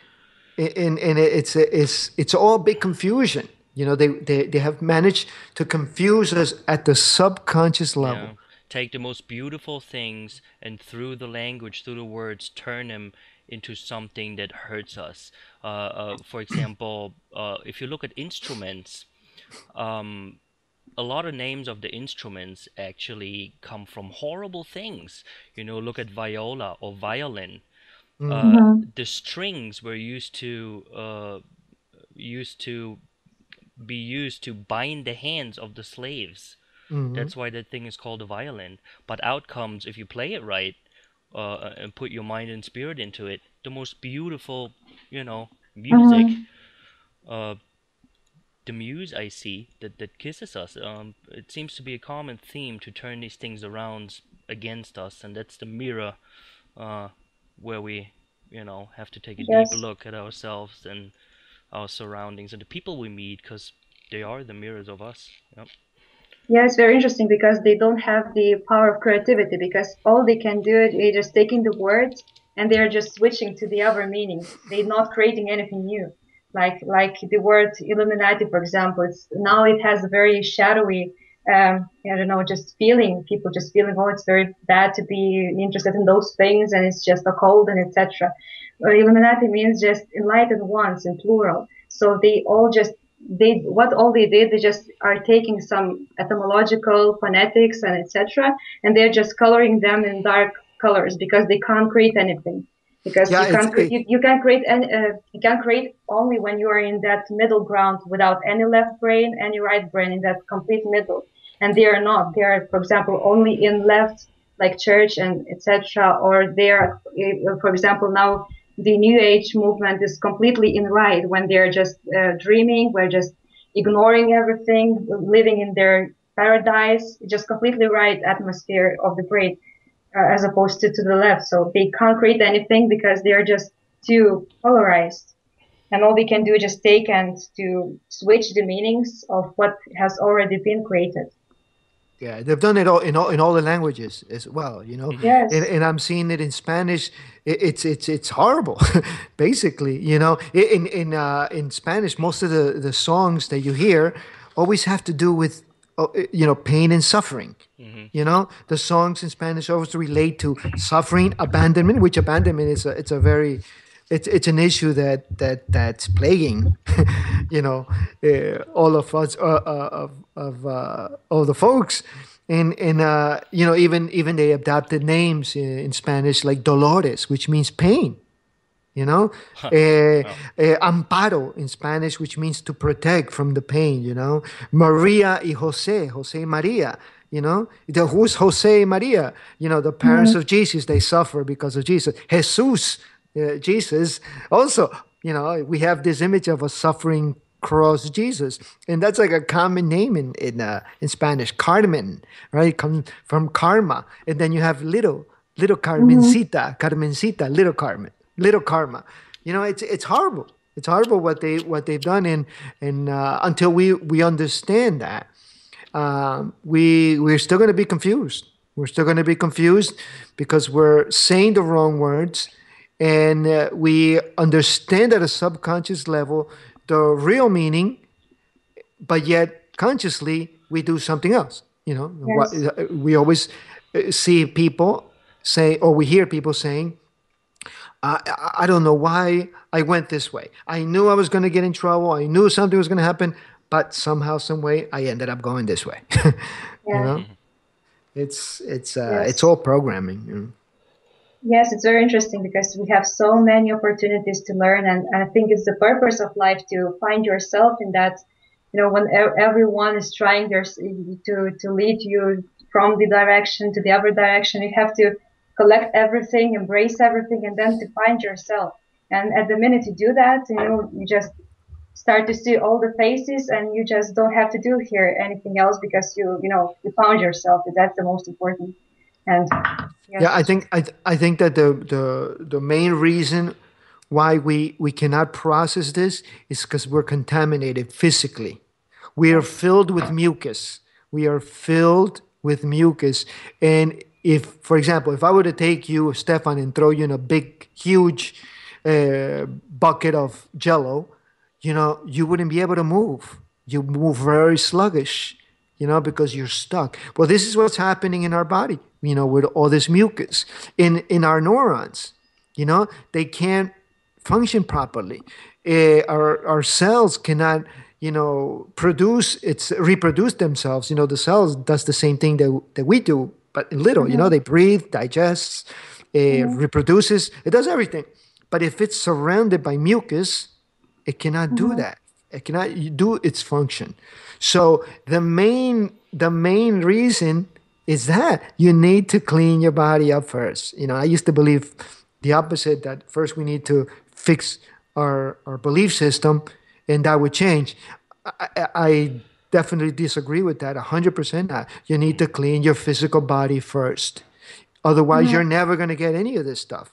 and it's all big confusion. They have managed to confuse us at the subconscious level. Yeah. Take the most beautiful things and through the language, through the words, turn them into something that hurts us. For example, if you look at instruments, a lot of names of the instruments actually come from horrible things. Look at viola or violin. The strings were used to be used to bind the hands of the slaves. That's why that thing is called a violin. But out comes, if you play it right, and put your mind and spirit into it, the most beautiful, music. The muse I see that kisses us. It seems to be a common theme to turn these things around against us, and that's the mirror, where we, have to take a deep Yes. look at ourselves and our surroundings and the people we meet, because they are the mirrors of us. Yep. Yeah, it's very interesting because they don't have the power of creativity because all they can do is they're just taking the words and they're just switching to the other meanings. They're not creating anything new. Like the word Illuminati, for example, it has a very shadowy, I don't know, just feeling. People just feeling, oh, it's very bad to be interested in those things, and it's just occult and etc. Illuminati means just enlightened ones in plural. So all they just are taking some etymological phonetics and etc. and they're just coloring them in dark colors because they can't create anything because Yeah, you can create you can create only when you are in that middle ground without any left brain, any right brain, in that complete middle. And they are not. They are, for example, only in left, like church and etc. Or they are, for example, now the new age movement is completely in right when they're just dreaming, we're just ignoring everything, living in their paradise, just completely right atmosphere of the brain, as opposed to the left. So they can't create anything because they're just too polarized. And all they can do is just take and to switch the meanings of what has already been created. Yeah, they've done it all in all the languages as well. And, Yes. and I'm seeing it in Spanish. It's horrible, basically. In Spanish, most of the songs that you hear always have to do with pain and suffering. The songs in Spanish always relate to suffering, abandonment, which abandonment is a very it's an issue that's plaguing all of us of all the folks. And even they adopted names in Spanish like Dolores, which means pain. Amparo in Spanish, which means to protect from the pain. Maria y Jose Maria. Who's Jose Maria? The parents of Jesus, they suffer because of Jesus. Jesus, Jesus also, we have this image of a suffering cross Jesus, and that's like a common name in Spanish. Carmen, right? Comes from karma, and then you have little Carmencita, little Carmen, little karma. It's horrible. It's horrible what they've done, and until we understand that, we're still going to be confused. We're still going to be confused because we're saying the wrong words, and we understand at a subconscious level the real meaning, but yet consciously we do something else. Yes. We always see people say, or we hear people saying, I don't know why I went this way. I knew I was going to get in trouble. I knew something was going to happen, but somehow, some way, I ended up going this way. You Yeah. know, Mhm. it's Yes. all programming. You know? Yes, it's very interesting because we have so many opportunities to learn, and I think it's the purpose of life to find yourself in that. When everyone is trying to lead you from the direction to the other direction, you have to collect everything, embrace everything, and then to find yourself. And at the minute you do that, you just start to see all the faces, and you just don't have to do here anything else because you found yourself. That's the most important. And Yeah, yes. I think that the main reason why we cannot process this is because we're contaminated physically. We are Yes. filled with mucus. We are filled with mucus. And if, for example, if I were to take you, Stefan, and throw you in a big, huge bucket of jello, you wouldn't be able to move. You move very sluggish, because you're stuck. Well, this is what's happening in our body, with all this mucus in our neurons. They can't function properly. Our cells cannot, reproduce themselves. The cells does the same thing that we do, but in little. Mhm. They breathe, digests, Mhm. reproduces. It does everything. But if it's surrounded by mucus, it cannot do Mhm. that. It cannot do its function. So the main reason is that you need to clean your body up first. I used to believe the opposite, that first we need to fix our belief system, and that would change. I definitely disagree with that 100%. You need to clean your physical body first. Otherwise, Mhm. you're never going to get any of this stuff.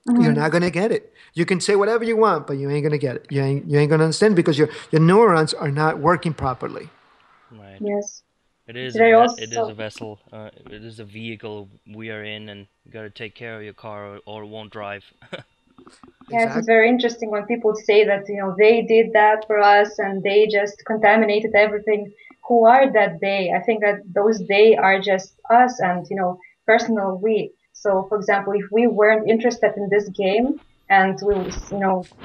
You're Mhm. not gonna get it. You can say whatever you want, but you ain't gonna get it. You ain't gonna understand because your neurons are not working properly. Right. Yes. It It's is a very it is a also. vessel. It is a vehicle we are in, and you gotta take care of your car, or it won't drive. Yes, it's Exactly. very interesting when people say that, they did that for us and they just contaminated everything. Who are that they? I think that those they are just us and, personal we. So, for example, if we weren't interested in this game and we,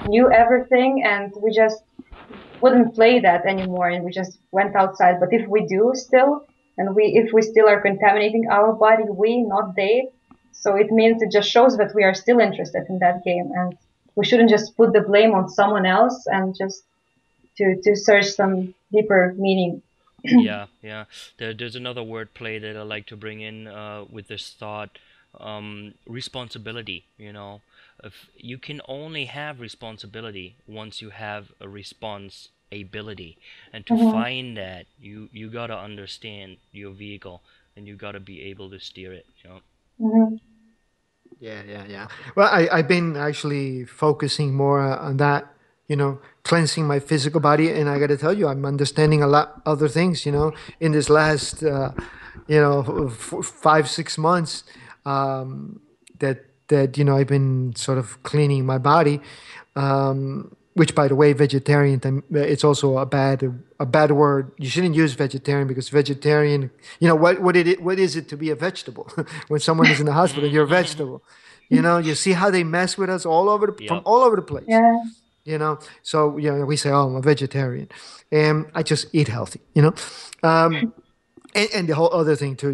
knew everything and we just wouldn't play that anymore and we just went outside. But if we do still, and if we still are contaminating our body, we, not they, so it means it just shows that we are still interested in that game and we shouldn't just put the blame on someone else and just to search some deeper meaning. Yeah, yeah. There's another word play that I like to bring in with this thought. Responsibility. If you can only have responsibility once you have a response ability, and to Hmm. find that, you gotta understand your vehicle, and you gotta be able to steer it. Hmm. Yeah, yeah, yeah. Well, I've been actually focusing more on that, cleansing my physical body. And I got to tell you, I'm understanding a lot other things, in this last, 5, 6 months, that, I've been sort of cleaning my body. Which, by the way, vegetarian, it's also a bad word. You shouldn't use vegetarian, because vegetarian, what is it to be a vegetable? When someone is in the hospital, you're a vegetable. You see how they mess with us from Yep. all over the place. Yeah. So we say, "Oh, I'm a vegetarian," and I just eat healthy. And the whole other thing too,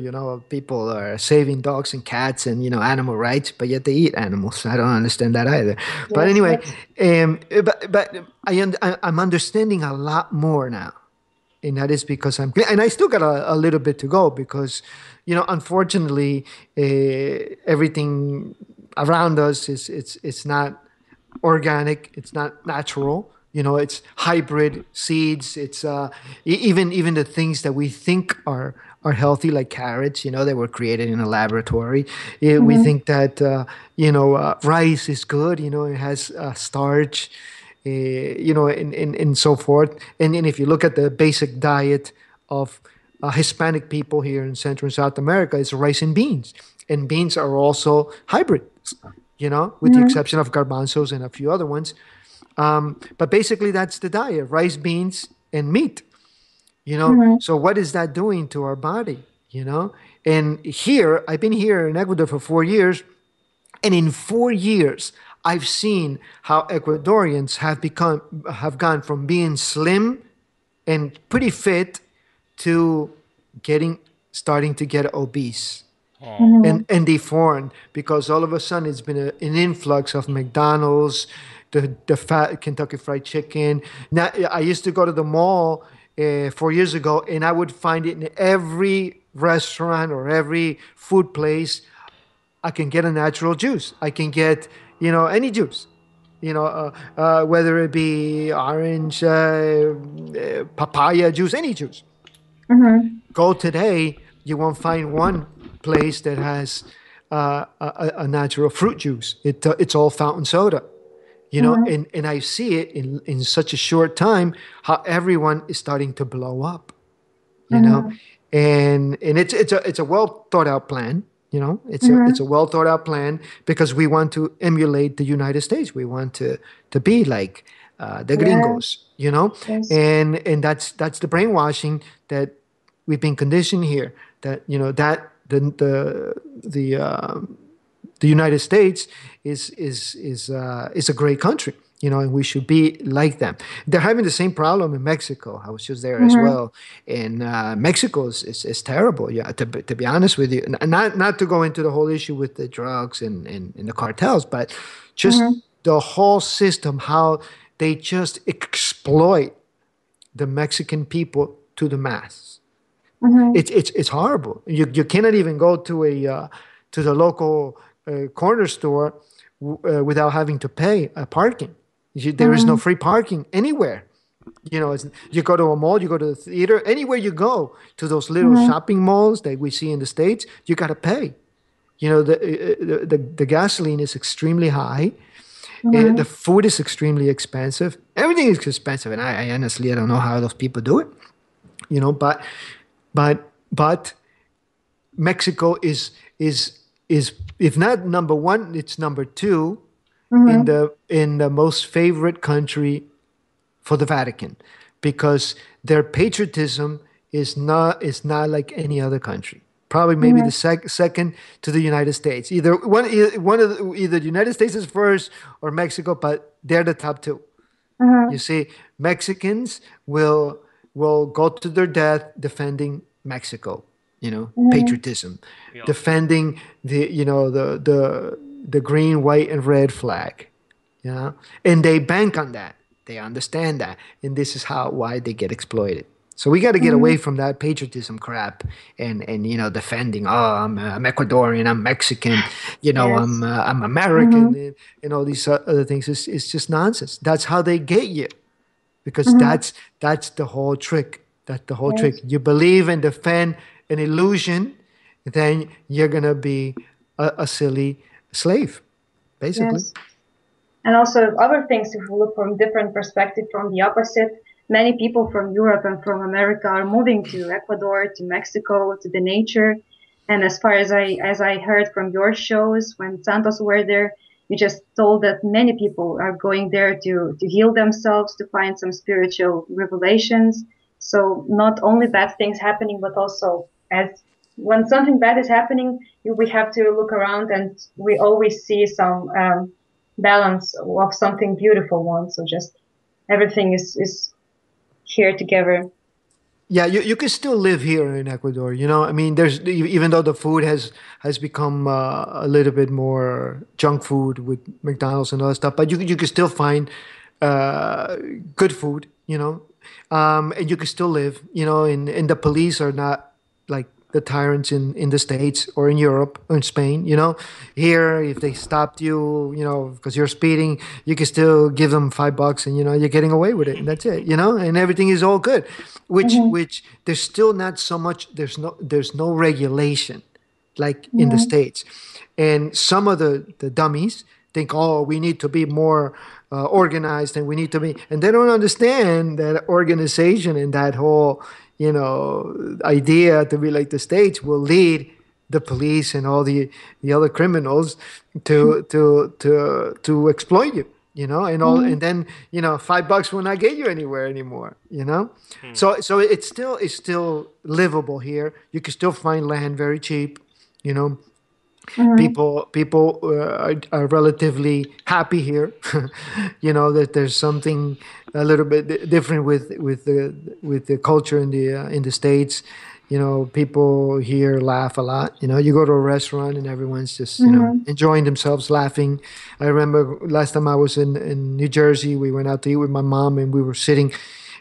people are saving dogs and cats and animal rights, but yet they eat animals. I don't understand that either. But Yes, anyway, that's. but I'm understanding a lot more now, and that is because and I still got a little bit to go, because unfortunately, everything around us is it's not organic, it's not natural. It's hybrid seeds. It's even the things that we think are healthy, like carrots. They were created in a laboratory. We Hmm. think that rice is good. It has starch, and so forth. And if you look at the basic diet of Hispanic people here in Central and South America, it's rice and beans. And beans are also hybrids, with the Hmm. exception of garbanzos and a few other ones. But basically, that's the diet: rice, beans, and meat. Hmm. So what is that doing to our body? And here, I've been here in Ecuador for 4 years, And in 4 years, I've seen how Ecuadorians have gone from being slim and pretty fit to starting to get obese Oh. Mm-hmm. and deformed, because all of a sudden it's been an influx of McDonald's, the fat Kentucky Fried Chicken. Now, I used to go to the mall 4 years ago, and I would find it in every restaurant or every food place. I can get a natural juice. I can get, any juice, whether it be orange, papaya juice, any juice. Mm-hmm. Go today, you won't find one place that has a natural fruit juice. It's all fountain soda, Mm-hmm. and I see it in such a short time how everyone is starting to blow up, you know, Mm-hmm. and it's a well thought out plan. It's a Mm-hmm. well thought out plan because we want to emulate the United States. We want to be like the Yeah. gringos, Yes. and that's the brainwashing that we've been conditioned here. That that the United States is a great country, and we should be like them. They're having the same problem in Mexico. I was just there as Mm-hmm. well, and Mexico is terrible. Yeah, to be honest with you, not to go into the whole issue with the drugs and the cartels, but just Mm-hmm. the whole system, how they just exploit the Mexican people to the mass. Mm-hmm. It's horrible. You cannot even go to the local corner store without having to pay a parking. There is no Mm-hmm. free parking anywhere. You go to a mall, you go to the theater, anywhere you go to those little Mm-hmm. shopping malls that we see in the States, you got to pay. The gasoline is extremely high. The Mm-hmm. food is extremely expensive. Everything is expensive, and I honestly I don't know how those people do it. But Mexico is if not number one, it's number two in Mm-hmm. the most favorite country for the Vatican, because their patriotism is not like any other country. Probably maybe the Mm-hmm. second to the United States. Either the United States is first or Mexico, but they're the top two. You Mm-hmm. see, Mexicans will go to their death defending Mexico. Mm-hmm. Patriotism, Yeah. defending the green, white, and red flag. And they bank on that. They understand that, and this is why they get exploited. So we got to get away Mm-hmm. from that patriotism crap and defending. Oh, I'm Ecuadorian. I'm Mexican. Yes. I'm American, Mm-hmm. and all these other things. It's just nonsense. That's how they get you, because Mm-hmm. that's the whole trick. That's the whole trick. Yes. You believe and defend an illusion, then you're gonna be a silly slave, basically. Yes. And also other things, if we look from different perspective, from the opposite, many people from Europe and from America are moving to Ecuador, to Mexico, to the nature. And as far as I heard from your shows when Santos were there, you just told that many people are going there to heal themselves, to find some spiritual revelations. So not only bad things happening, but also as when something bad is happening, we have to look around and we always see some balance of something beautiful one. So just everything is here together. Yeah, you can still live here in Ecuador. I mean, even though the food has become a little bit more junk food with McDonald's and other stuff, but you can still find uh, good food. And you can still live. And the police are not like the tyrants in the States or in Europe or in Spain. Here, if they stopped you, because you're speeding, you can still give them $5 and you're getting away with it, and that's it. And everything is all good. Which Mm-hmm. which there's still not so much. There's no regulation like in the Mm-hmm. States, and some of the dummies think, oh, we need to be more organized, and we need to be, and they don't understand that organization and that whole idea to be like the States will lead the police and all the other criminals to exploit you. And then $5 will not get you anywhere anymore. Hmm. So it's still livable here. You can still find land very cheap. You know, People are relatively happy here. You know that there's something a little bit different with the culture in the States. You know, people here laugh a lot. You know, you go to a restaurant and everyone's just enjoying themselves, laughing. I remember last time I was in New Jersey, we went out to eat with my mom, and we were sitting,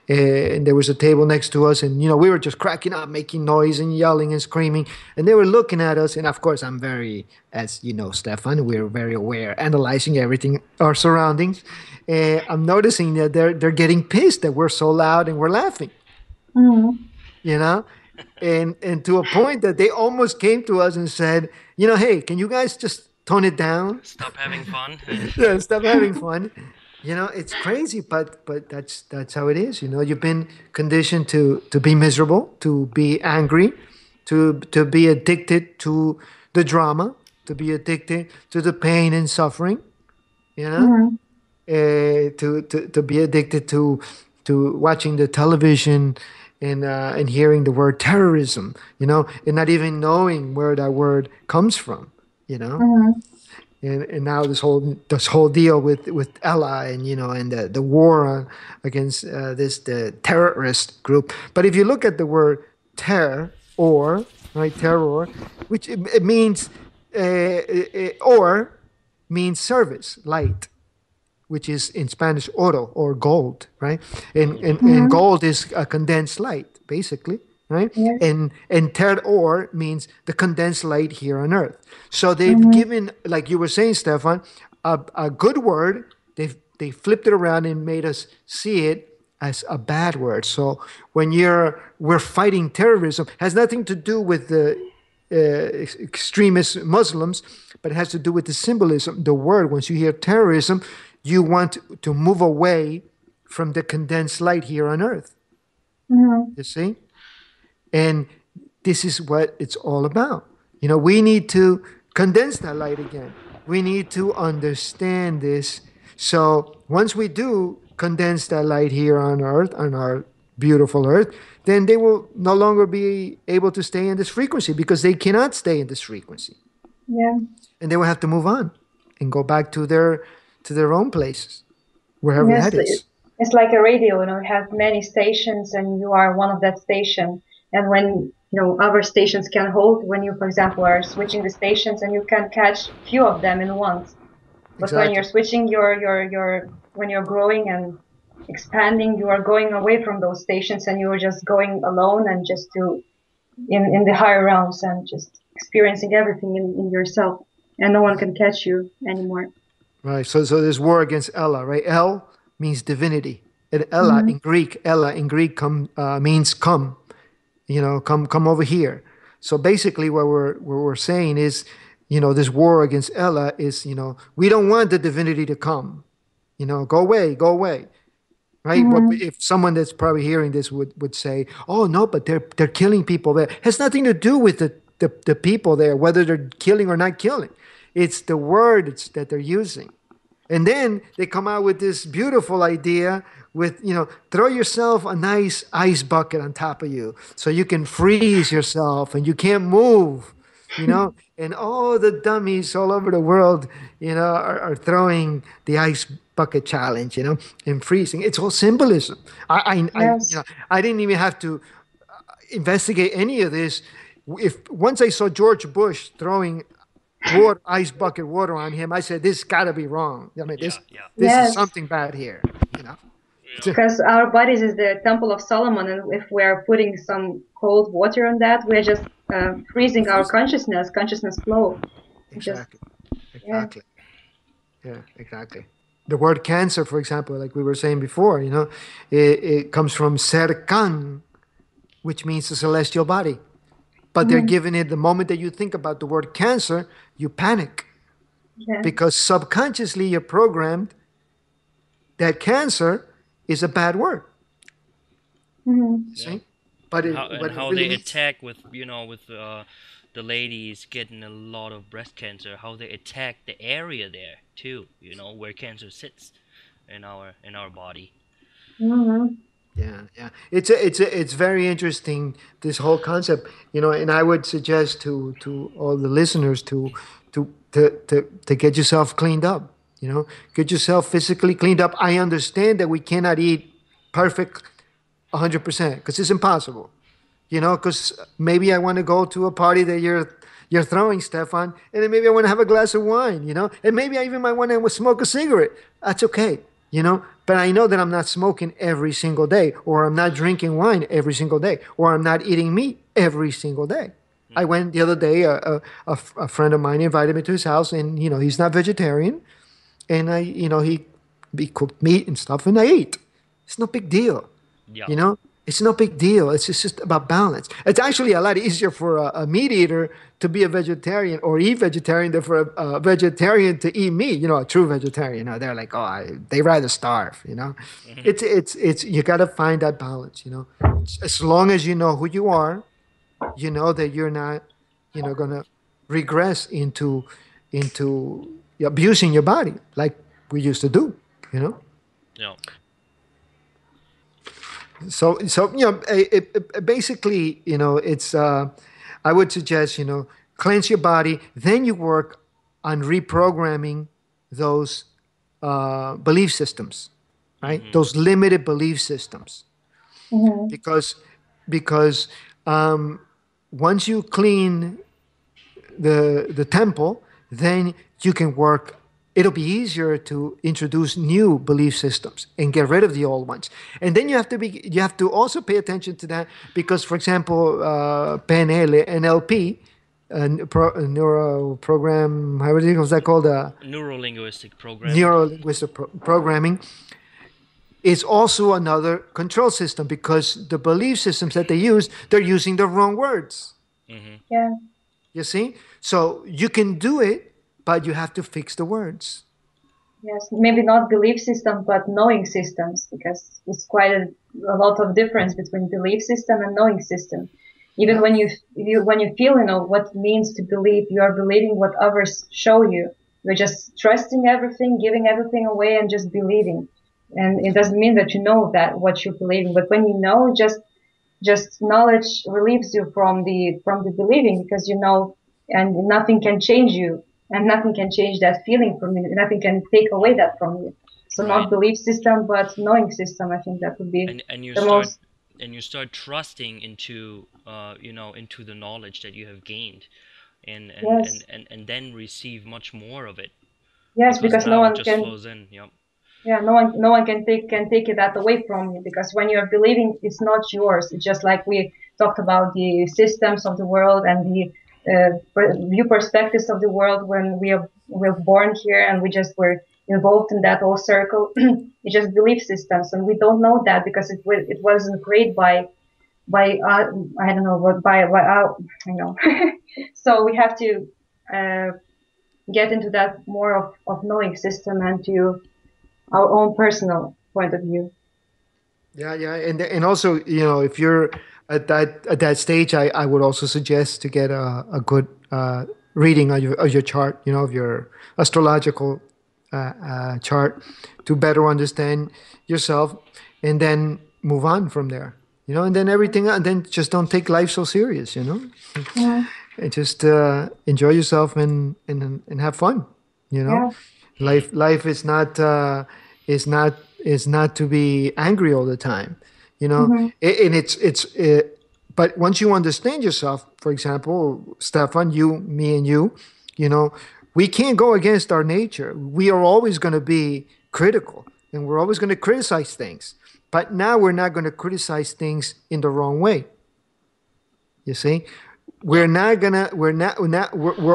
and there was a table next to us, and we were just cracking up, making noise and yelling and screaming, and they were looking at us. And of course, I'm very, as you know, Stefan, we're very aware, analyzing everything, our surroundings. I'm noticing that they're getting pissed that we're so loud and we're laughing, you know, and to a point that they almost came to us and said, hey, can you guys just tone it down? Stop having fun. Yeah, stop having fun. It's crazy, but that's how it is. You've been conditioned to be miserable, to be angry, to be addicted to the drama, to be addicted to the pain and suffering. You know, to be addicted to watching the television and hearing the word terrorism. And not even knowing where that word comes from. You know and now this whole deal with Ella and the war against the terrorist group. But if you look at the word terror or right terror, which it means or means service, light, which is in Spanish oro or gold, right? And gold is a condensed light, basically, right? Yes. And terror means the condensed light here on Earth. So they've given, like you were saying, Stefan, a good word. They flipped it around and made us see it as a bad word. So when we're fighting terrorism, has nothing to do with the extremist Muslims, but it has to do with the symbolism. The word, once you hear terrorism, you want to move away from the condensed light here on Earth. You see? And this is what it's all about. We need to condense that light again. We need to understand this. So once we do condense that light here on Earth, on our beautiful Earth, then they will no longer be able to stay in this frequency because they cannot stay in this frequency. Yeah. And they will have to move on and go back to their own places, wherever Yes, that is. it's like a radio, you have many stations and you are one of that station. And when, other stations can hold, when you, for example, are switching the stations and you can catch few of them in once. But when you're Exactly. switching when you're growing and expanding, you are going away from those stations and you are just going alone and just in the higher realms and just experiencing everything in yourself. And no one can catch you anymore. Right. So there's war against Ella, right? El means divinity. And Ella in Greek means come. Come over here. So basically what we're saying is, this war against Ella is, we don't want the divinity to come. Go away, go away. Right? If someone that's probably hearing this would say, "Oh no, but they're killing people there." It has nothing to do with the people there, whether they're killing or not killing. It's the words that they're using. And then they come out with this beautiful idea with, throw yourself a nice ice bucket on top of you so you can freeze yourself and you can't move, and all the dummies all over the world, are throwing the ice bucket challenge, and freezing. It's all symbolism. Yes. I didn't even have to investigate any of this. Once I saw George Bush throwing ice bucket water on him, I said, "This got to be wrong. I mean, this Yes. is something bad here." Because our bodies is the temple of Solomon, and if we are putting some cold water on that, we're just freezing our consciousness flow. Exactly. Exactly. Yeah, exactly. The word cancer, for example, like we were saying before, it comes from serkan, which means the celestial body. But they're giving it, the moment that you think about the word cancer, you panic. Yeah. Because subconsciously you're programmed that cancer is a bad word. See? But how they attack with the ladies getting a lot of breast cancer, how they attack the area there too, where cancer sits in our body. Yeah. It's very interesting, this whole concept, and I would suggest to all the listeners to get yourself cleaned up, get yourself physically cleaned up. I understand that we cannot eat perfect 100% because it's impossible, because maybe I want to go to a party that you're throwing, Stefan, and then maybe I want to have a glass of wine, and maybe I even might want to smoke a cigarette. That's okay, but I know that I'm not smoking every single day, or I'm not drinking wine every single day, or I'm not eating meat every single day. I went the other day. A friend of mine invited me to his house, and he's not vegetarian, and he cooked meat and stuff, and I ate. It's no big deal. Yeah. It's no big deal. It's just about balance. It's actually a lot easier for a meat eater to be a vegetarian or eat vegetarian than for a vegetarian to eat meat. A true vegetarian. They're like, they rather starve. It's you got to find that balance. As long as you know who you are, you know that you're not, gonna regress into abusing your body like we used to do. Yeah. So basically, it's I would suggest, cleanse your body, then you work on reprogramming those belief systems, right? Those limited belief systems, because once you clean the temple, then you can work. It'll be easier to introduce new belief systems and get rid of the old ones. And then you have to also pay attention to that because, for example, PNL, NLP, neuro program, how was that called? Neuro-linguistic programming. Neuro-linguistic programming is also another control system because the belief systems that they use, they're using the wrong words. Yeah. You see? So you can do it, but you have to fix the words. Yes, maybe not belief system, but knowing systems, because it's quite a lot of difference between belief system and knowing system. Even when you feel, what it means to believe, you are believing what others show you. You're just trusting everything, giving everything away, and just believing. And it doesn't mean that you know that what you're believing, but when you know, just knowledge relieves you from the believing because you know, and nothing can change you. And nothing can change that feeling from you. Nothing can take away that from you. So not belief system, but knowing system. I think that would be most. And you start trusting into into the knowledge that you have gained, and then receive much more of it. Yes, because no one just can. Flows in. Yep. Yeah, no one can take that away from you because when you're believing, it's not yours. It's just like we talked about the systems of the world and the view perspectives of the world when we're born here and we just were involved in that whole circle. It's just belief systems, and we don't know that because it wasn't created by I don't know what by So we have to get into that more of knowing system and to our own personal point of view. Yeah, and also if you're at that stage, I would also suggest to get a good reading of your chart, of your astrological chart to better understand yourself, and then move on from there, and then everything, and then just don't take life so serious, Yeah. and just enjoy yourself and have fun, Yeah. Life is not to be angry all the time, and but once you understand yourself, for example, Stefan, you, me, and you, we can't go against our nature. We are always going to be critical, and we're always going to criticize things. But now we're not going to criticize things in the wrong way. You see, we're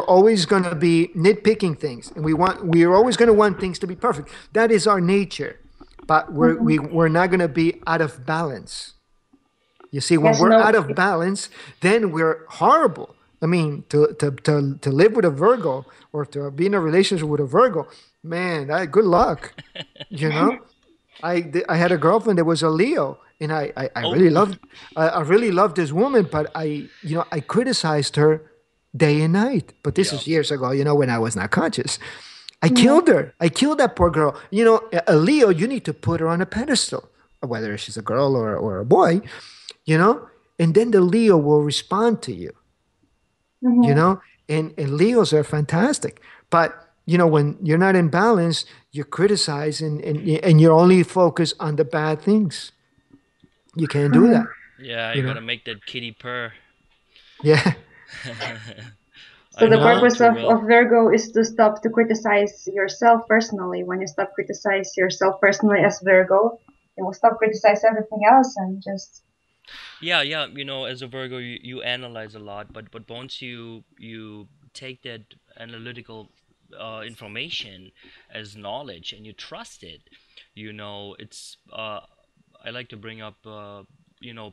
always going to be nitpicking things, and we're always going to want things to be perfect. That is our nature, but we're not going to be out of balance. You see, when we're out of balance, then we're horrible. I mean, to live with a Virgo or to be in a relationship with a Virgo, man, good luck. I had a girlfriend that was a Leo, and I really loved this woman, but I criticized her day and night. But this is years ago, when I was not conscious. I killed her. I killed that poor girl. A Leo, you need to put her on a pedestal. whether she's a girl or a boy, you know, and then the Leo will respond to you, you Mm-hmm. know, and Leos are fantastic. But, you know, when you're not in balance, you criticize and you're only focused on the bad things. You can't do Mm-hmm. that, Yeah, you you know? gotta make that kitty purr. Yeah, So I the you know all know? purpose too well. of Virgo is to stop to criticize yourself personally. When you stop criticize yourself personally as Virgo, you will stop criticize everything else and just Yeah, yeah. As a Virgo, you analyze a lot, but once you take that analytical information as knowledge and you trust it, it's. I like to bring up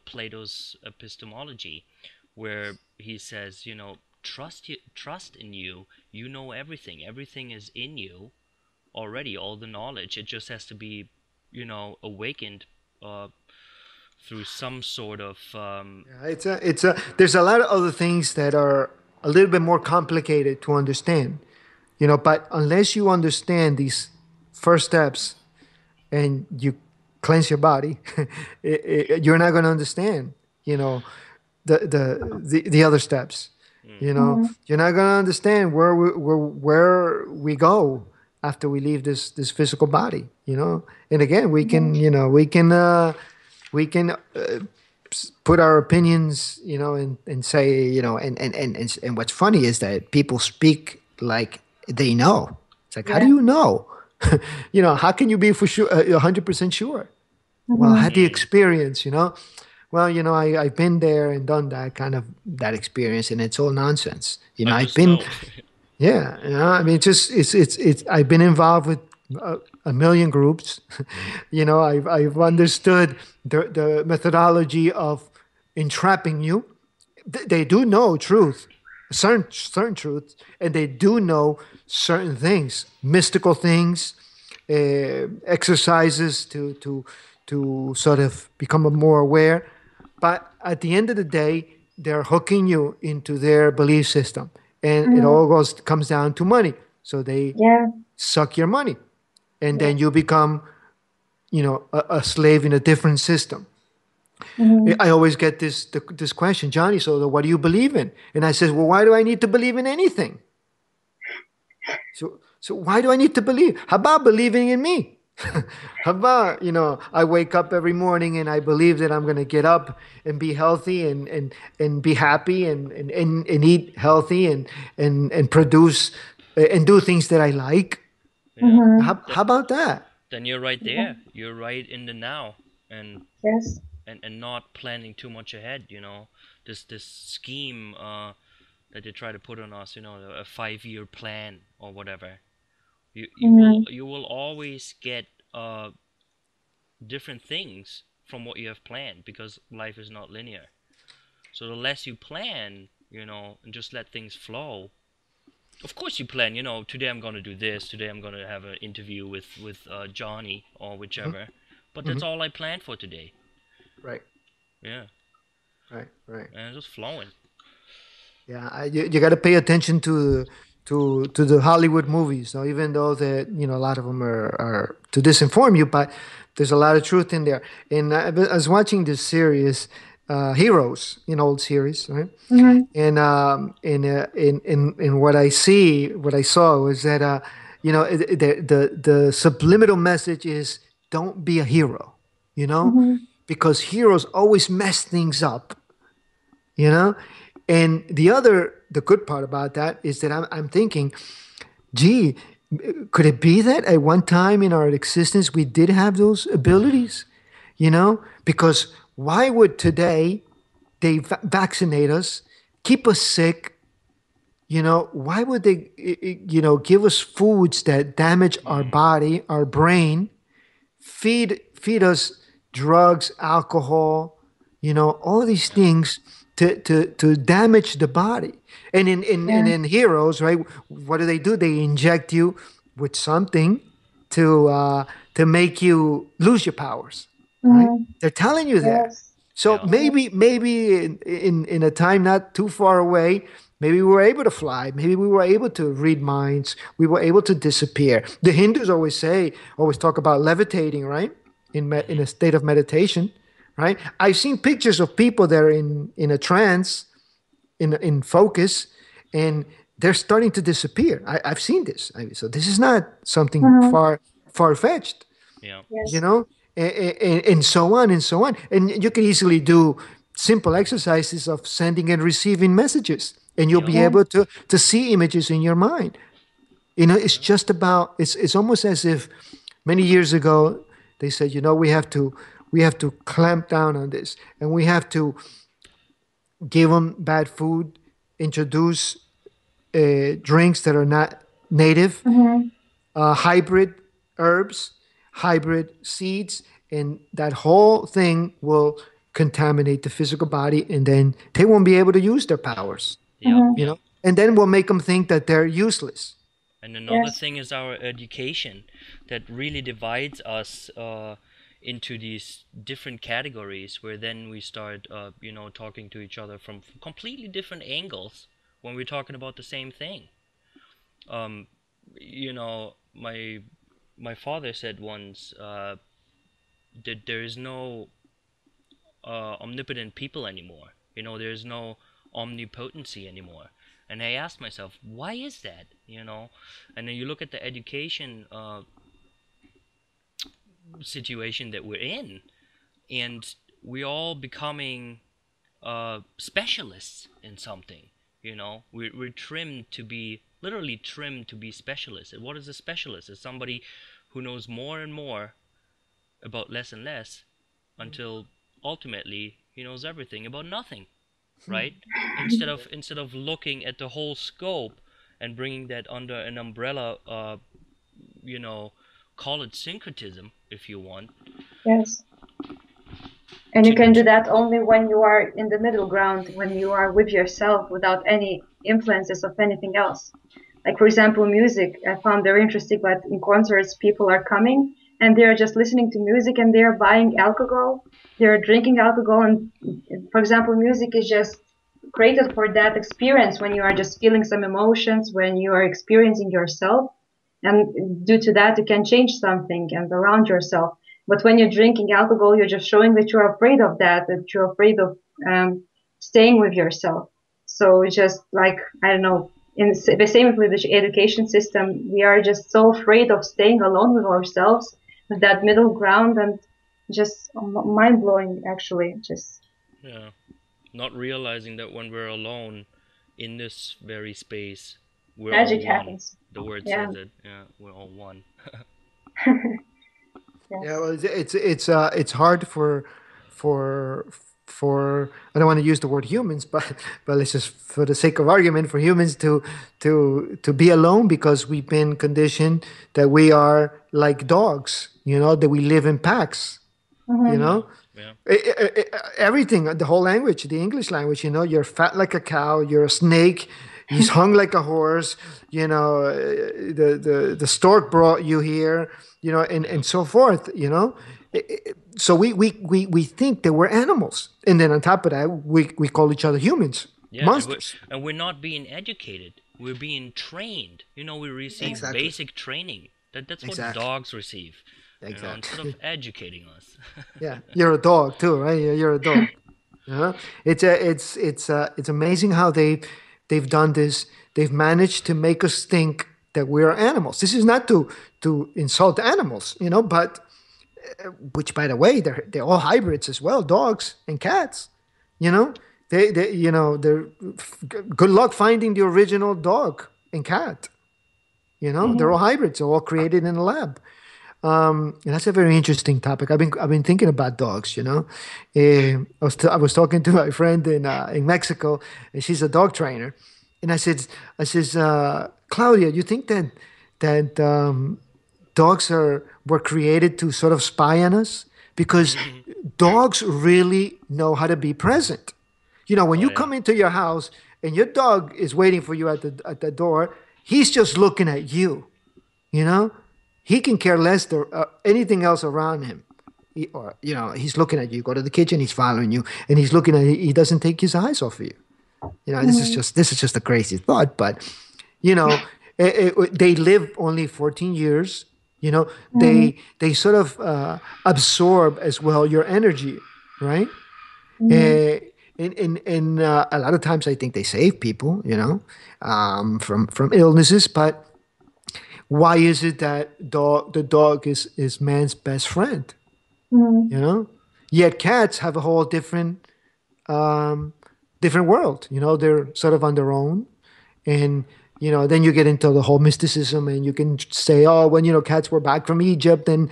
Plato's epistemology, where he says, trust in you. You know everything. Everything is in you already. All the knowledge. It just has to be, awakened. Through some sort of Yeah, there's a lot of other things that are a little bit more complicated to understand, you know, but unless you understand these first steps and you cleanse your body, you're not going to understand, you know, the other steps. You know, mm-hmm. you're not going to understand where we go after we leave this physical body. You know, and again, we can put our opinions, you know, and say, you know, and what's funny is that people speak like they know. It's like, how do Yeah. you know? You know, how can you be for sure, 100% sure? Well, I Mm-hmm. had the mm, experience, you know. Well, you know, I've been there and done that experience, and it's all nonsense. You know, I I've just been, know. yeah, you know, I mean, it's. I've been involved with a million groups. You know, I've understood the methodology of entrapping you. They do know truth, certain truths, and they do know certain things, mystical things, exercises to sort of become more aware. But at the end of the day, they're hooking you into their belief system, and it Mm-hmm. all comes down to money. So they Yeah. suck your money, and then Yes. you become, you know, a slave in a different system. Mm-hmm. I always get this question, Johnny. So what do you believe in? And I says, well, why do I need to believe in anything? So why do I need to believe? How about believing in me? How about, you know, I wake up every morning and I believe that I'm going to get up and be healthy and be happy and eat healthy and produce and do things that I like. Yeah. Mm-hmm. How about that? Then you're right Yeah. there. You're right in the now, and Yes. and not planning too much ahead. This scheme that they try to put on us. A 5-year plan or whatever. You will Mm-hmm. you will always get different things from what you have planned, because life is not linear. So the less you plan, and just let things flow. Of course you plan, today I'm gonna do this, today I'm gonna have an interview with Johnny or whichever. But that's Hmm. all I planned for today. Right, Yeah, right. and just flowing. Yeah, you got to pay attention to the Hollywood movies. So even though that, you know, a lot of them are to disinform you, but there's a lot of truth in there. And I was watching this series, Heroes, an old series, right? Mm-hmm. And in what I see, what I saw was that you know, the subliminal message is don't be a hero, you know, Mm-hmm. because heroes always mess things up, you know. And the good part about that is that I'm thinking, gee, could it be that at one time in our existence we did have those abilities, you know? Because why would today they vaccinate us, keep us sick, you know? Why would they, you know, give us foods that damage our Mm, body, our brain, feed us drugs, alcohol, you know, all these yeah, things to damage the body. And Yeah. in Heroes, right? What do? They inject you with something to make you lose your powers, right? Mm-hmm. They're telling you there. Yes. So yeah, maybe in a time not too far away, maybe we were able to fly. Maybe we were able to read minds. We were able to disappear. The Hindus always talk about levitating, right? in a state of meditation, right? I've seen pictures of people that are in a trance, in focus, and they're starting to disappear. I've seen this. So this is not something Mm-hmm. far fetched, Yeah. you Yes. know, and so on and so on. And you can easily do simple exercises of sending and receiving messages, and you'll Yeah. be Yeah. able to see images in your mind. It's just about it's almost as if many years ago they said, we have to clamp down on this, and we have to give them bad food, introduce drinks that are not native, Mm-hmm. hybrid herbs, hybrid seeds, and that whole thing will contaminate the physical body, and then they won't be able to use their powers, Yeah. Mm-hmm. Yeah. and then we'll make them think that they're useless. And another Yes. thing is our education that really divides us into these different categories, where then we start, talking to each other from completely different angles when we're talking about the same thing. Um, my father said once that there is no omnipotent people anymore. There's no omnipotency anymore. And I asked myself, why is that? And then you look at the education situation that we're in, and we're all becoming specialists in something. We're trimmed to be literally trimmed to be specialists. And what is a specialist? It's somebody who knows more and more about less and less, until ultimately he knows everything about nothing, right? Instead of looking at the whole scope and bringing that under an umbrella, you know call it syncretism if you want. Yes. And you to, can do to that only when you are in the middle ground, when you are with yourself without any influences of anything else. Like, for example, music, I found very interesting, but in concerts, people are coming and they're just listening to music and they're buying alcohol, they're drinking alcohol. And for example, music is just created for that experience when you are just feeling some emotions, when you are experiencing yourself. And due to that, you can change something and around yourself. But when you're drinking alcohol, you're just showing that you're afraid of that you're afraid of staying with yourself. So it's just like, I don't know, the same with the education system, we are just so afraid of staying alone with ourselves, with that middle ground, and just mind blowing, actually. Just yeah, not realizing that when we're alone in this very space, we're all magic one. happens. The word Yeah. says it. Yeah, we're all one. Yeah, Yes. well, it's hard for for I don't want to use the word humans, but let's just, for the sake of argument, for humans to be alone, because we've been conditioned that we are like dogs, that we live in packs, you Mm-hmm. Yeah, know. yeah, Everything, the whole language, the English language, you're fat like a cow, you're a snake, he's hung like a horse, the stork brought you here, yeah, and so forth, so we think that we're animals, and then on top of that we call each other humans, yeah. monsters. And we're not being educated. We're being trained. We receive Exactly. basic training. That's what Exactly. dogs receive. Instead of Exactly. educating us. Yeah, you're a dog too, right? You're a dog. Yeah, it's amazing how they've done this. They've managed to make us think that we are animals. This is not to insult animals, but which, by the way, they're all hybrids as well, dogs and cats. You know, they're good luck finding the original dog and cat. They're all Mm-hmm. hybrids. They're all created in a lab. And that's a very interesting topic. I've been thinking about dogs. I was talking to my friend in Mexico, and she's a dog trainer, and I says, Claudia, you think that dogs were created to sort of spy on us, because dogs really know how to be present. When Oh you yeah. come into your house and your dog is waiting for you at the door, he's just looking at you. You know, he can care less anything else around him. He's looking at you. Go to the kitchen, he's following you, and he's looking at you. He doesn't take his eyes off of you. This is Mm-hmm. just a crazy thought, but you know, they live only 14 years. You know, Mm-hmm. they sort of absorb as well your energy, right? Mm-hmm. Uh, and a lot of times I think they save people, you know, from illnesses. But why is it that the dog is man's best friend? You Mm-hmm. know, yet cats have a whole um, different world. You know, they're sort of on their own, and you know, then you get into the whole mysticism, and you can say, oh, when you know cats were back from Egypt, and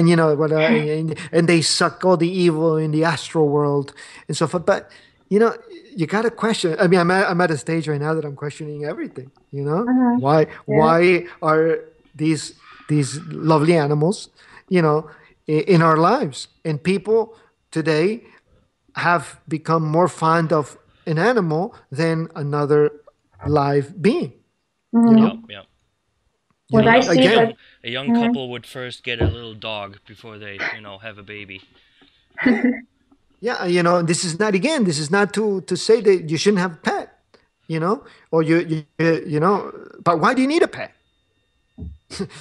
you know what, and they suck all the evil in the astral world and so forth. But you know, you got to question. I mean, I'm at a stage right now that I'm questioning everything. You know, Uh-huh. Yeah. why are these these lovely animals, you know, in our lives, and people today have become more fond of an animal than another live being. You Yep, know, Mm-hmm. yep. you What A know. I young see, a but Again, young a young Mhm. couple would first get a little dog before they, have a baby. yeah, yeah. You know, this is not again. This is not to say that you shouldn't have a pet. You know, or you know. But why do you need a pet?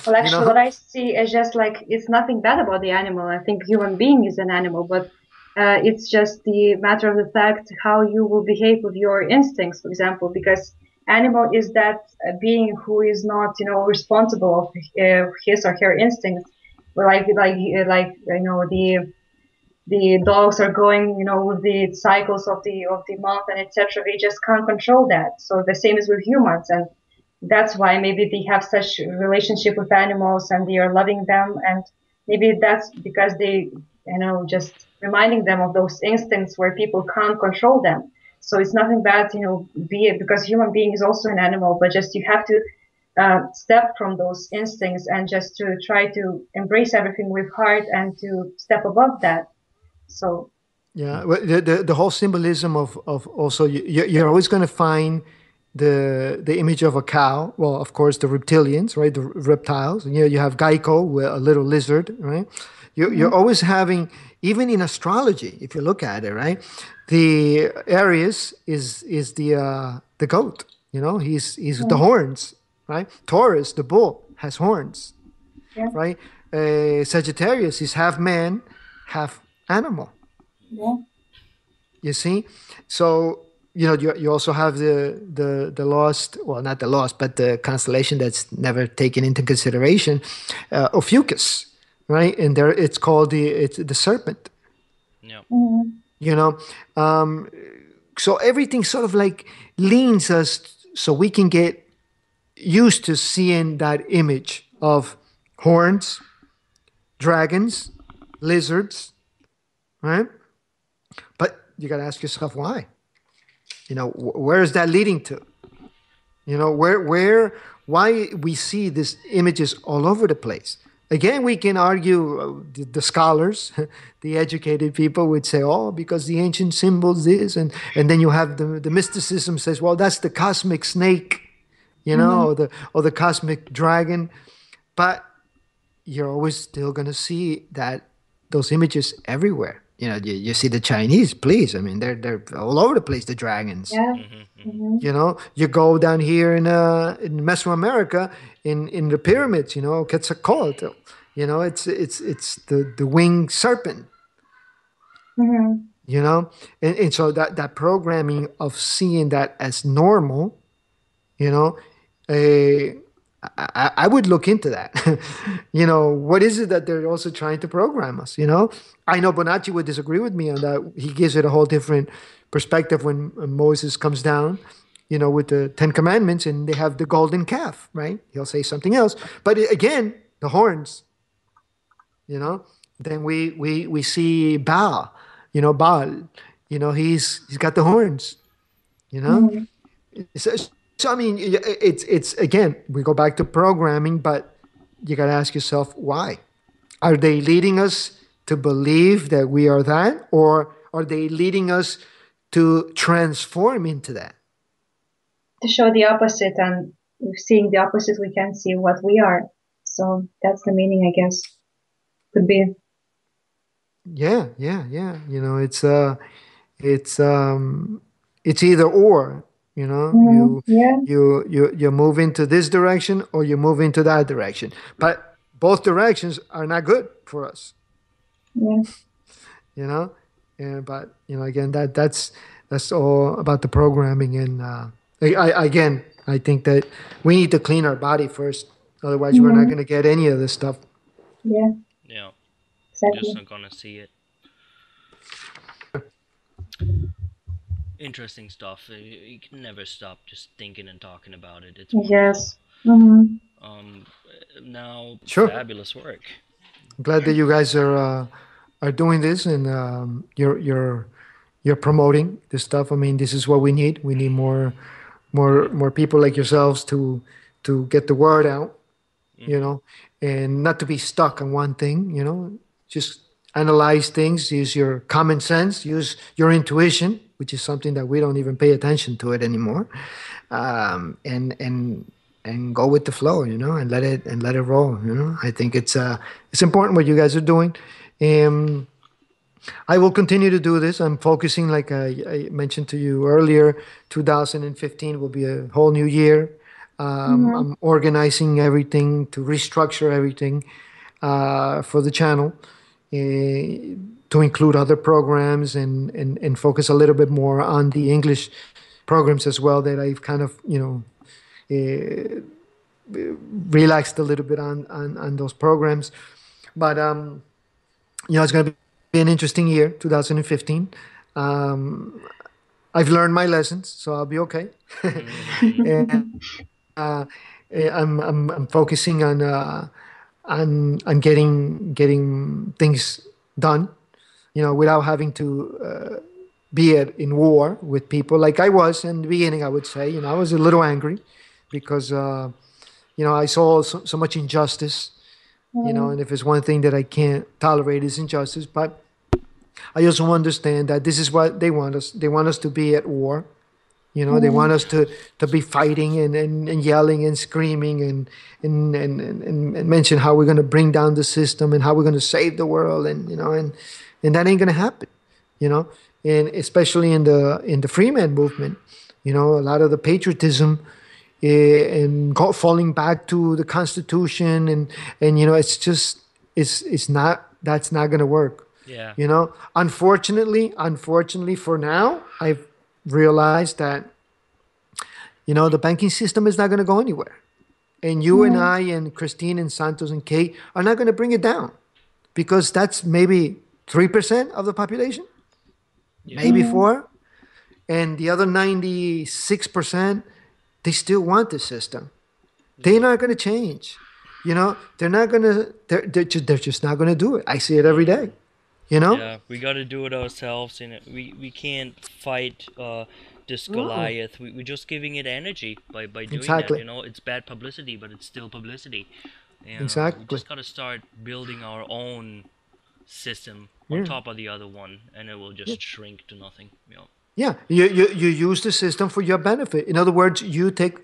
Well, You actually, know. what I see is just like it's nothing bad about the animal. I think human being is an animal, but it's just the matter of the fact how you will behave with your instincts, for example, because animal is that being who is not, responsible of his or her instincts. Well, like the dogs are going, with the cycles of the month and etc. They just can't control that. So the same is with humans, and that's why maybe they have such a relationship with animals and they are loving them, and maybe that's because they, just reminding them of those instincts where people can't control them. So it's nothing bad, be it because human being is also an animal, but just you have to step from those instincts and just to try to embrace everything with heart and to step above that. So, Yeah, well, the whole symbolism of also you're always going to find the image of a cow. Well, of course, the reptilians, right? The reptiles. And, you know, you have Geico, with a little lizard, right? You're mhm, always having, even in astrology, if you look at it, right? The Aries is the goat. You know, he's the mhm, horns, right? Taurus, the bull, has horns, yeah, right? Sagittarius is half man, half animal. yeah, You see, so you know you also have the lost, well, not the lost, but the constellation that's never taken into consideration, Ophiuchus, right? And there it's called it's the serpent. Yep. mhm, You know, um, so everything sort of like leans us so we can get used to seeing that image of horns, dragons, lizards, right? But you got to ask yourself why. You know, where is that leading to? You know, why we see these images all over the place. Again, we can argue, the scholars, the educated people would say, oh, because the ancient symbols this, and then you have the mysticism says, well, that's the cosmic snake, you know, mhm, or the cosmic dragon. But you're always still going to see that those images everywhere. You know, you see the Chinese, please. I mean, they're all over the place. The dragons. yeah, Mhm. Mhm. mhm, You know, you go down here in Mesoamerica, in the pyramids. You know, Quetzalcoatl. You know, it's the winged serpent. mhm, You know, and so that programming of seeing that as normal, you know, uh, I would look into that. You know, what is it that they're also trying to program us? You know, I know Bonacci would disagree with me on that. He gives it a whole different perspective when Moses comes down, you know, with the Ten Commandments, and they have the golden calf, right? He'll say something else, but again, the horns. You know, then we see Baal. You know, Baal. You know, he's got the horns. You know, mhm. so I mean, it's again, we go back to programming, but you got to ask yourself why. Are they leading us to believe that we are that, or are they leading us to transform into that? To show the opposite, and seeing the opposite, we can see what we are. So that's the meaning, I guess. Could be. Yeah, yeah, yeah. You know, it's it's either or. You know, Mhm, yeah. you move into this direction or you move into that direction. But both directions are not good for us, Yeah. you know. And but again, that's all about the programming. And again, I think that we need to clean our body first. Otherwise, we're not Mhm. going to get any of this stuff. Yeah. Yeah, just Exactly. not gonna see it. Interesting stuff. You can never stop just thinking and talking about it. It's wonderful. Yes. Mhm. Um, Now, Sure. fabulous work. I'm glad that you guys are doing this, and you're promoting this stuff. I mean, this is what we need. We need more people like yourselves to get the word out, Hmm. and not to be stuck on one thing. Just analyze things, use your common sense, use your intuition, which is something that we don't even pay attention to it anymore, and go with the flow, and let it roll. I think it's important what you guys are doing. Um, I will continue to do this. I'm focusing, like I mentioned to you earlier. 2015 will be a whole new year. Mhm. I'm organizing everything to restructure everything for the channel, to include other programs, and focus a little bit more on the English programs as well, that I've kind of relaxed a little bit on those programs. But it's going to be an interesting year, 2015. Um, I've learned my lessons, so I'll be okay. Hmm. And uh, I'm focusing on getting things done, without having to be in war with people like I was in the beginning. I would say, I was a little angry because I saw so much injustice. And Mhm. if it's one thing that I can't tolerate is injustice. But I also understand that this is what they want us. They want us to be at war. They want Mhm. us to be fighting and yelling and screaming and mention how we're going to bring down the system and how we're going to save the world, and that ain't going to happen. You know, and especially in the Freeman movement, a lot of the patriotism, and falling back to the Constitution, and it's just it's not that's not going to work. Yeah. Unfortunately for now, I've realized that the banking system is not going to go anywhere, and you and Mhm. I and Christine and Santos and Kate are not going to bring it down, because that's maybe 3% of the population, Yeah. maybe Mhm. 4, and the other 96%, they still want the system. They're Yeah. not going to change. They're not going to. They're just not going to do it. I see it every Hmm. day. You know. Yeah, we got to do it ourselves, and we can't fight this Uh-uh. Goliath. We're just giving it energy by doing that. Exactly. You know, it's bad publicity, but it's still publicity. And we Exactly. just got to start building our own system on Yeah. top of the other one, and it will Yeah. just shrink to nothing. You know. Yeah. You use the system for your benefit. In other words, you take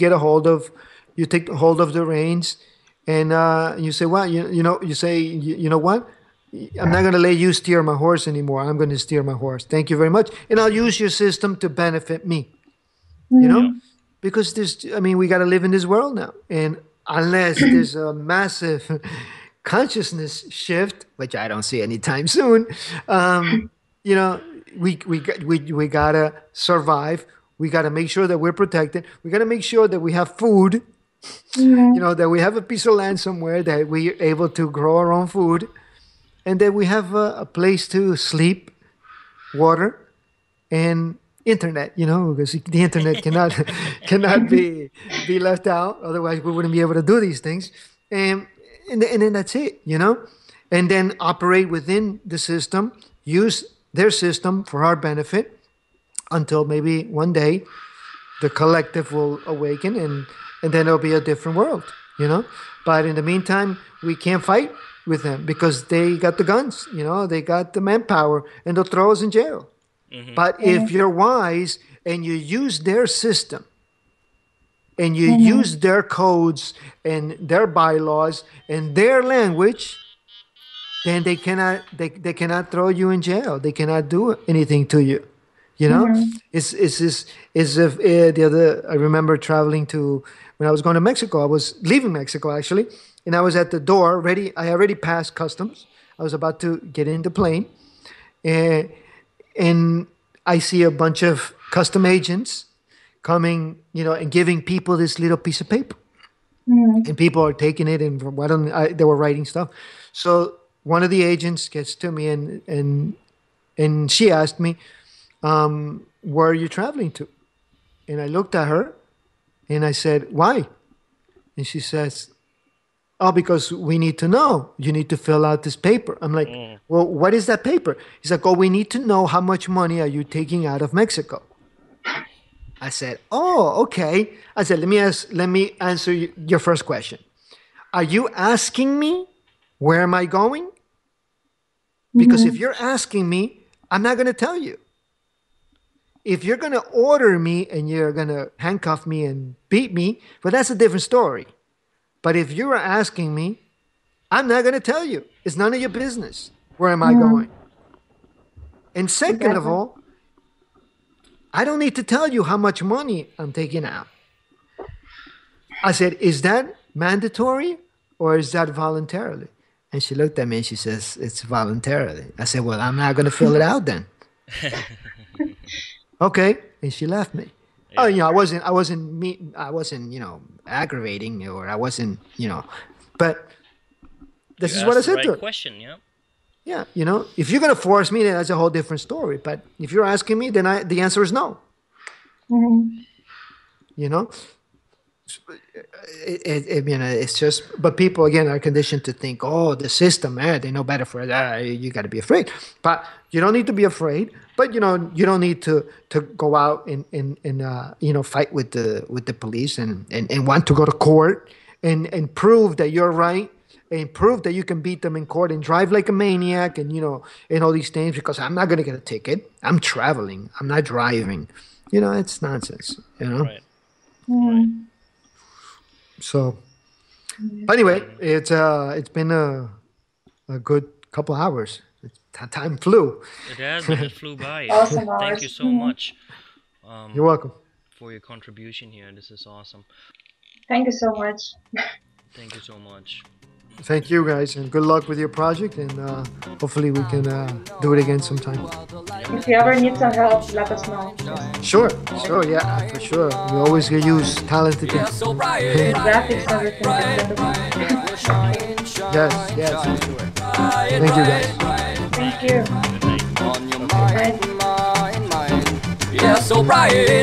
hold of the reins, and you say, well, you say, you know what? I'm not going to let you steer my horse anymore. I'm going to steer my horse. Thank you very much, and I'll use your system to benefit me. You know, Yeah. Mhm. because we got to live in this world now, and unless there's a massive consciousness shift, which I don't see anytime soon, you know we gotta survive. We gotta make sure that we're protected. We gotta make sure that we have food, Mhm. that we have a piece of land somewhere, that we're able to grow our own food, and that we have a place to sleep, water, and internet. Because the internet cannot cannot be left out. Otherwise, we wouldn't be able to do these things. And then that's it. And then operate within the system, use their system for our benefit, until maybe one day the collective will awaken, and then it'll be a different world. But in the meantime, we can't fight with them, because they got the guns. They got the manpower, and they'll throw us in jail. Mhm. But if you're wise and you use their system, and you Mhm. use their codes and their bylaws and their language, then they cannot throw you in jail. They cannot do anything to you. You know, Mhm. it's if the other. I remember traveling to when I was going to Mexico. I was leaving Mexico, actually, and I was at the door ready. I already passed customs. I was about to get in the plane, and I see a bunch of custom agents coming, and giving people this little piece of paper, and people are taking it, and they were writing stuff. So one of the agents gets to me, and she asked me, "Where are you traveling to?" And I looked at her, and I said, "Why?" And she says, "Oh, because we need to know. You need to fill out this paper." I'm like, "Well, what is that paper?" He's like, "Oh, we need to know how much money are you taking out of Mexico." I said, "Oh, okay." I said, let me answer your first question. Are you asking me where am I going? Because if you're asking me, I'm not going to tell you. If you're going to order me and you're going to handcuff me and beat me, well, that's a different story. But if you're asking me, I'm not going to tell you. It's none of your business. Where am I going? And second of all, I don't need to tell you how much money I'm taking out. I said, is that mandatory or is that voluntarily? And she looked at me and she says, it's voluntarily. I said, well, I'm not going to fill it out then. Okay. And she left me. Yeah. Oh, I wasn't aggravating, or I wasn't, but this is what I said to her. Question, yeah. Yeah, if you're going to force me, then that's a whole different story. But if you're asking me, then the answer is no. It's just, but people, again, are conditioned to think, oh, the system, they know better for that. You got to be afraid. But you don't need to be afraid. But, you don't need to go out and fight with the police and want to go to court and prove that you're right. And prove that you can beat them in court and drive like a maniac and all these things, because I'm not going to get a ticket. I'm traveling. I'm not driving. It's nonsense, Right. Right. So, anyway, it's been a good couple hours. Time flew. It has. It flew by. Awesome. Thank you so much. You're welcome. For your contribution here. This is awesome. Thank you so much. Thank you so much. Thank you, guys, and good luck with your project, and hopefully we can do it again sometime. If you ever need some help, let us know. Sure, yeah, for sure. We always use talented people. Graphics, everything. Yes. Thank you, guys. Thank you. On your mind, yeah, so bright.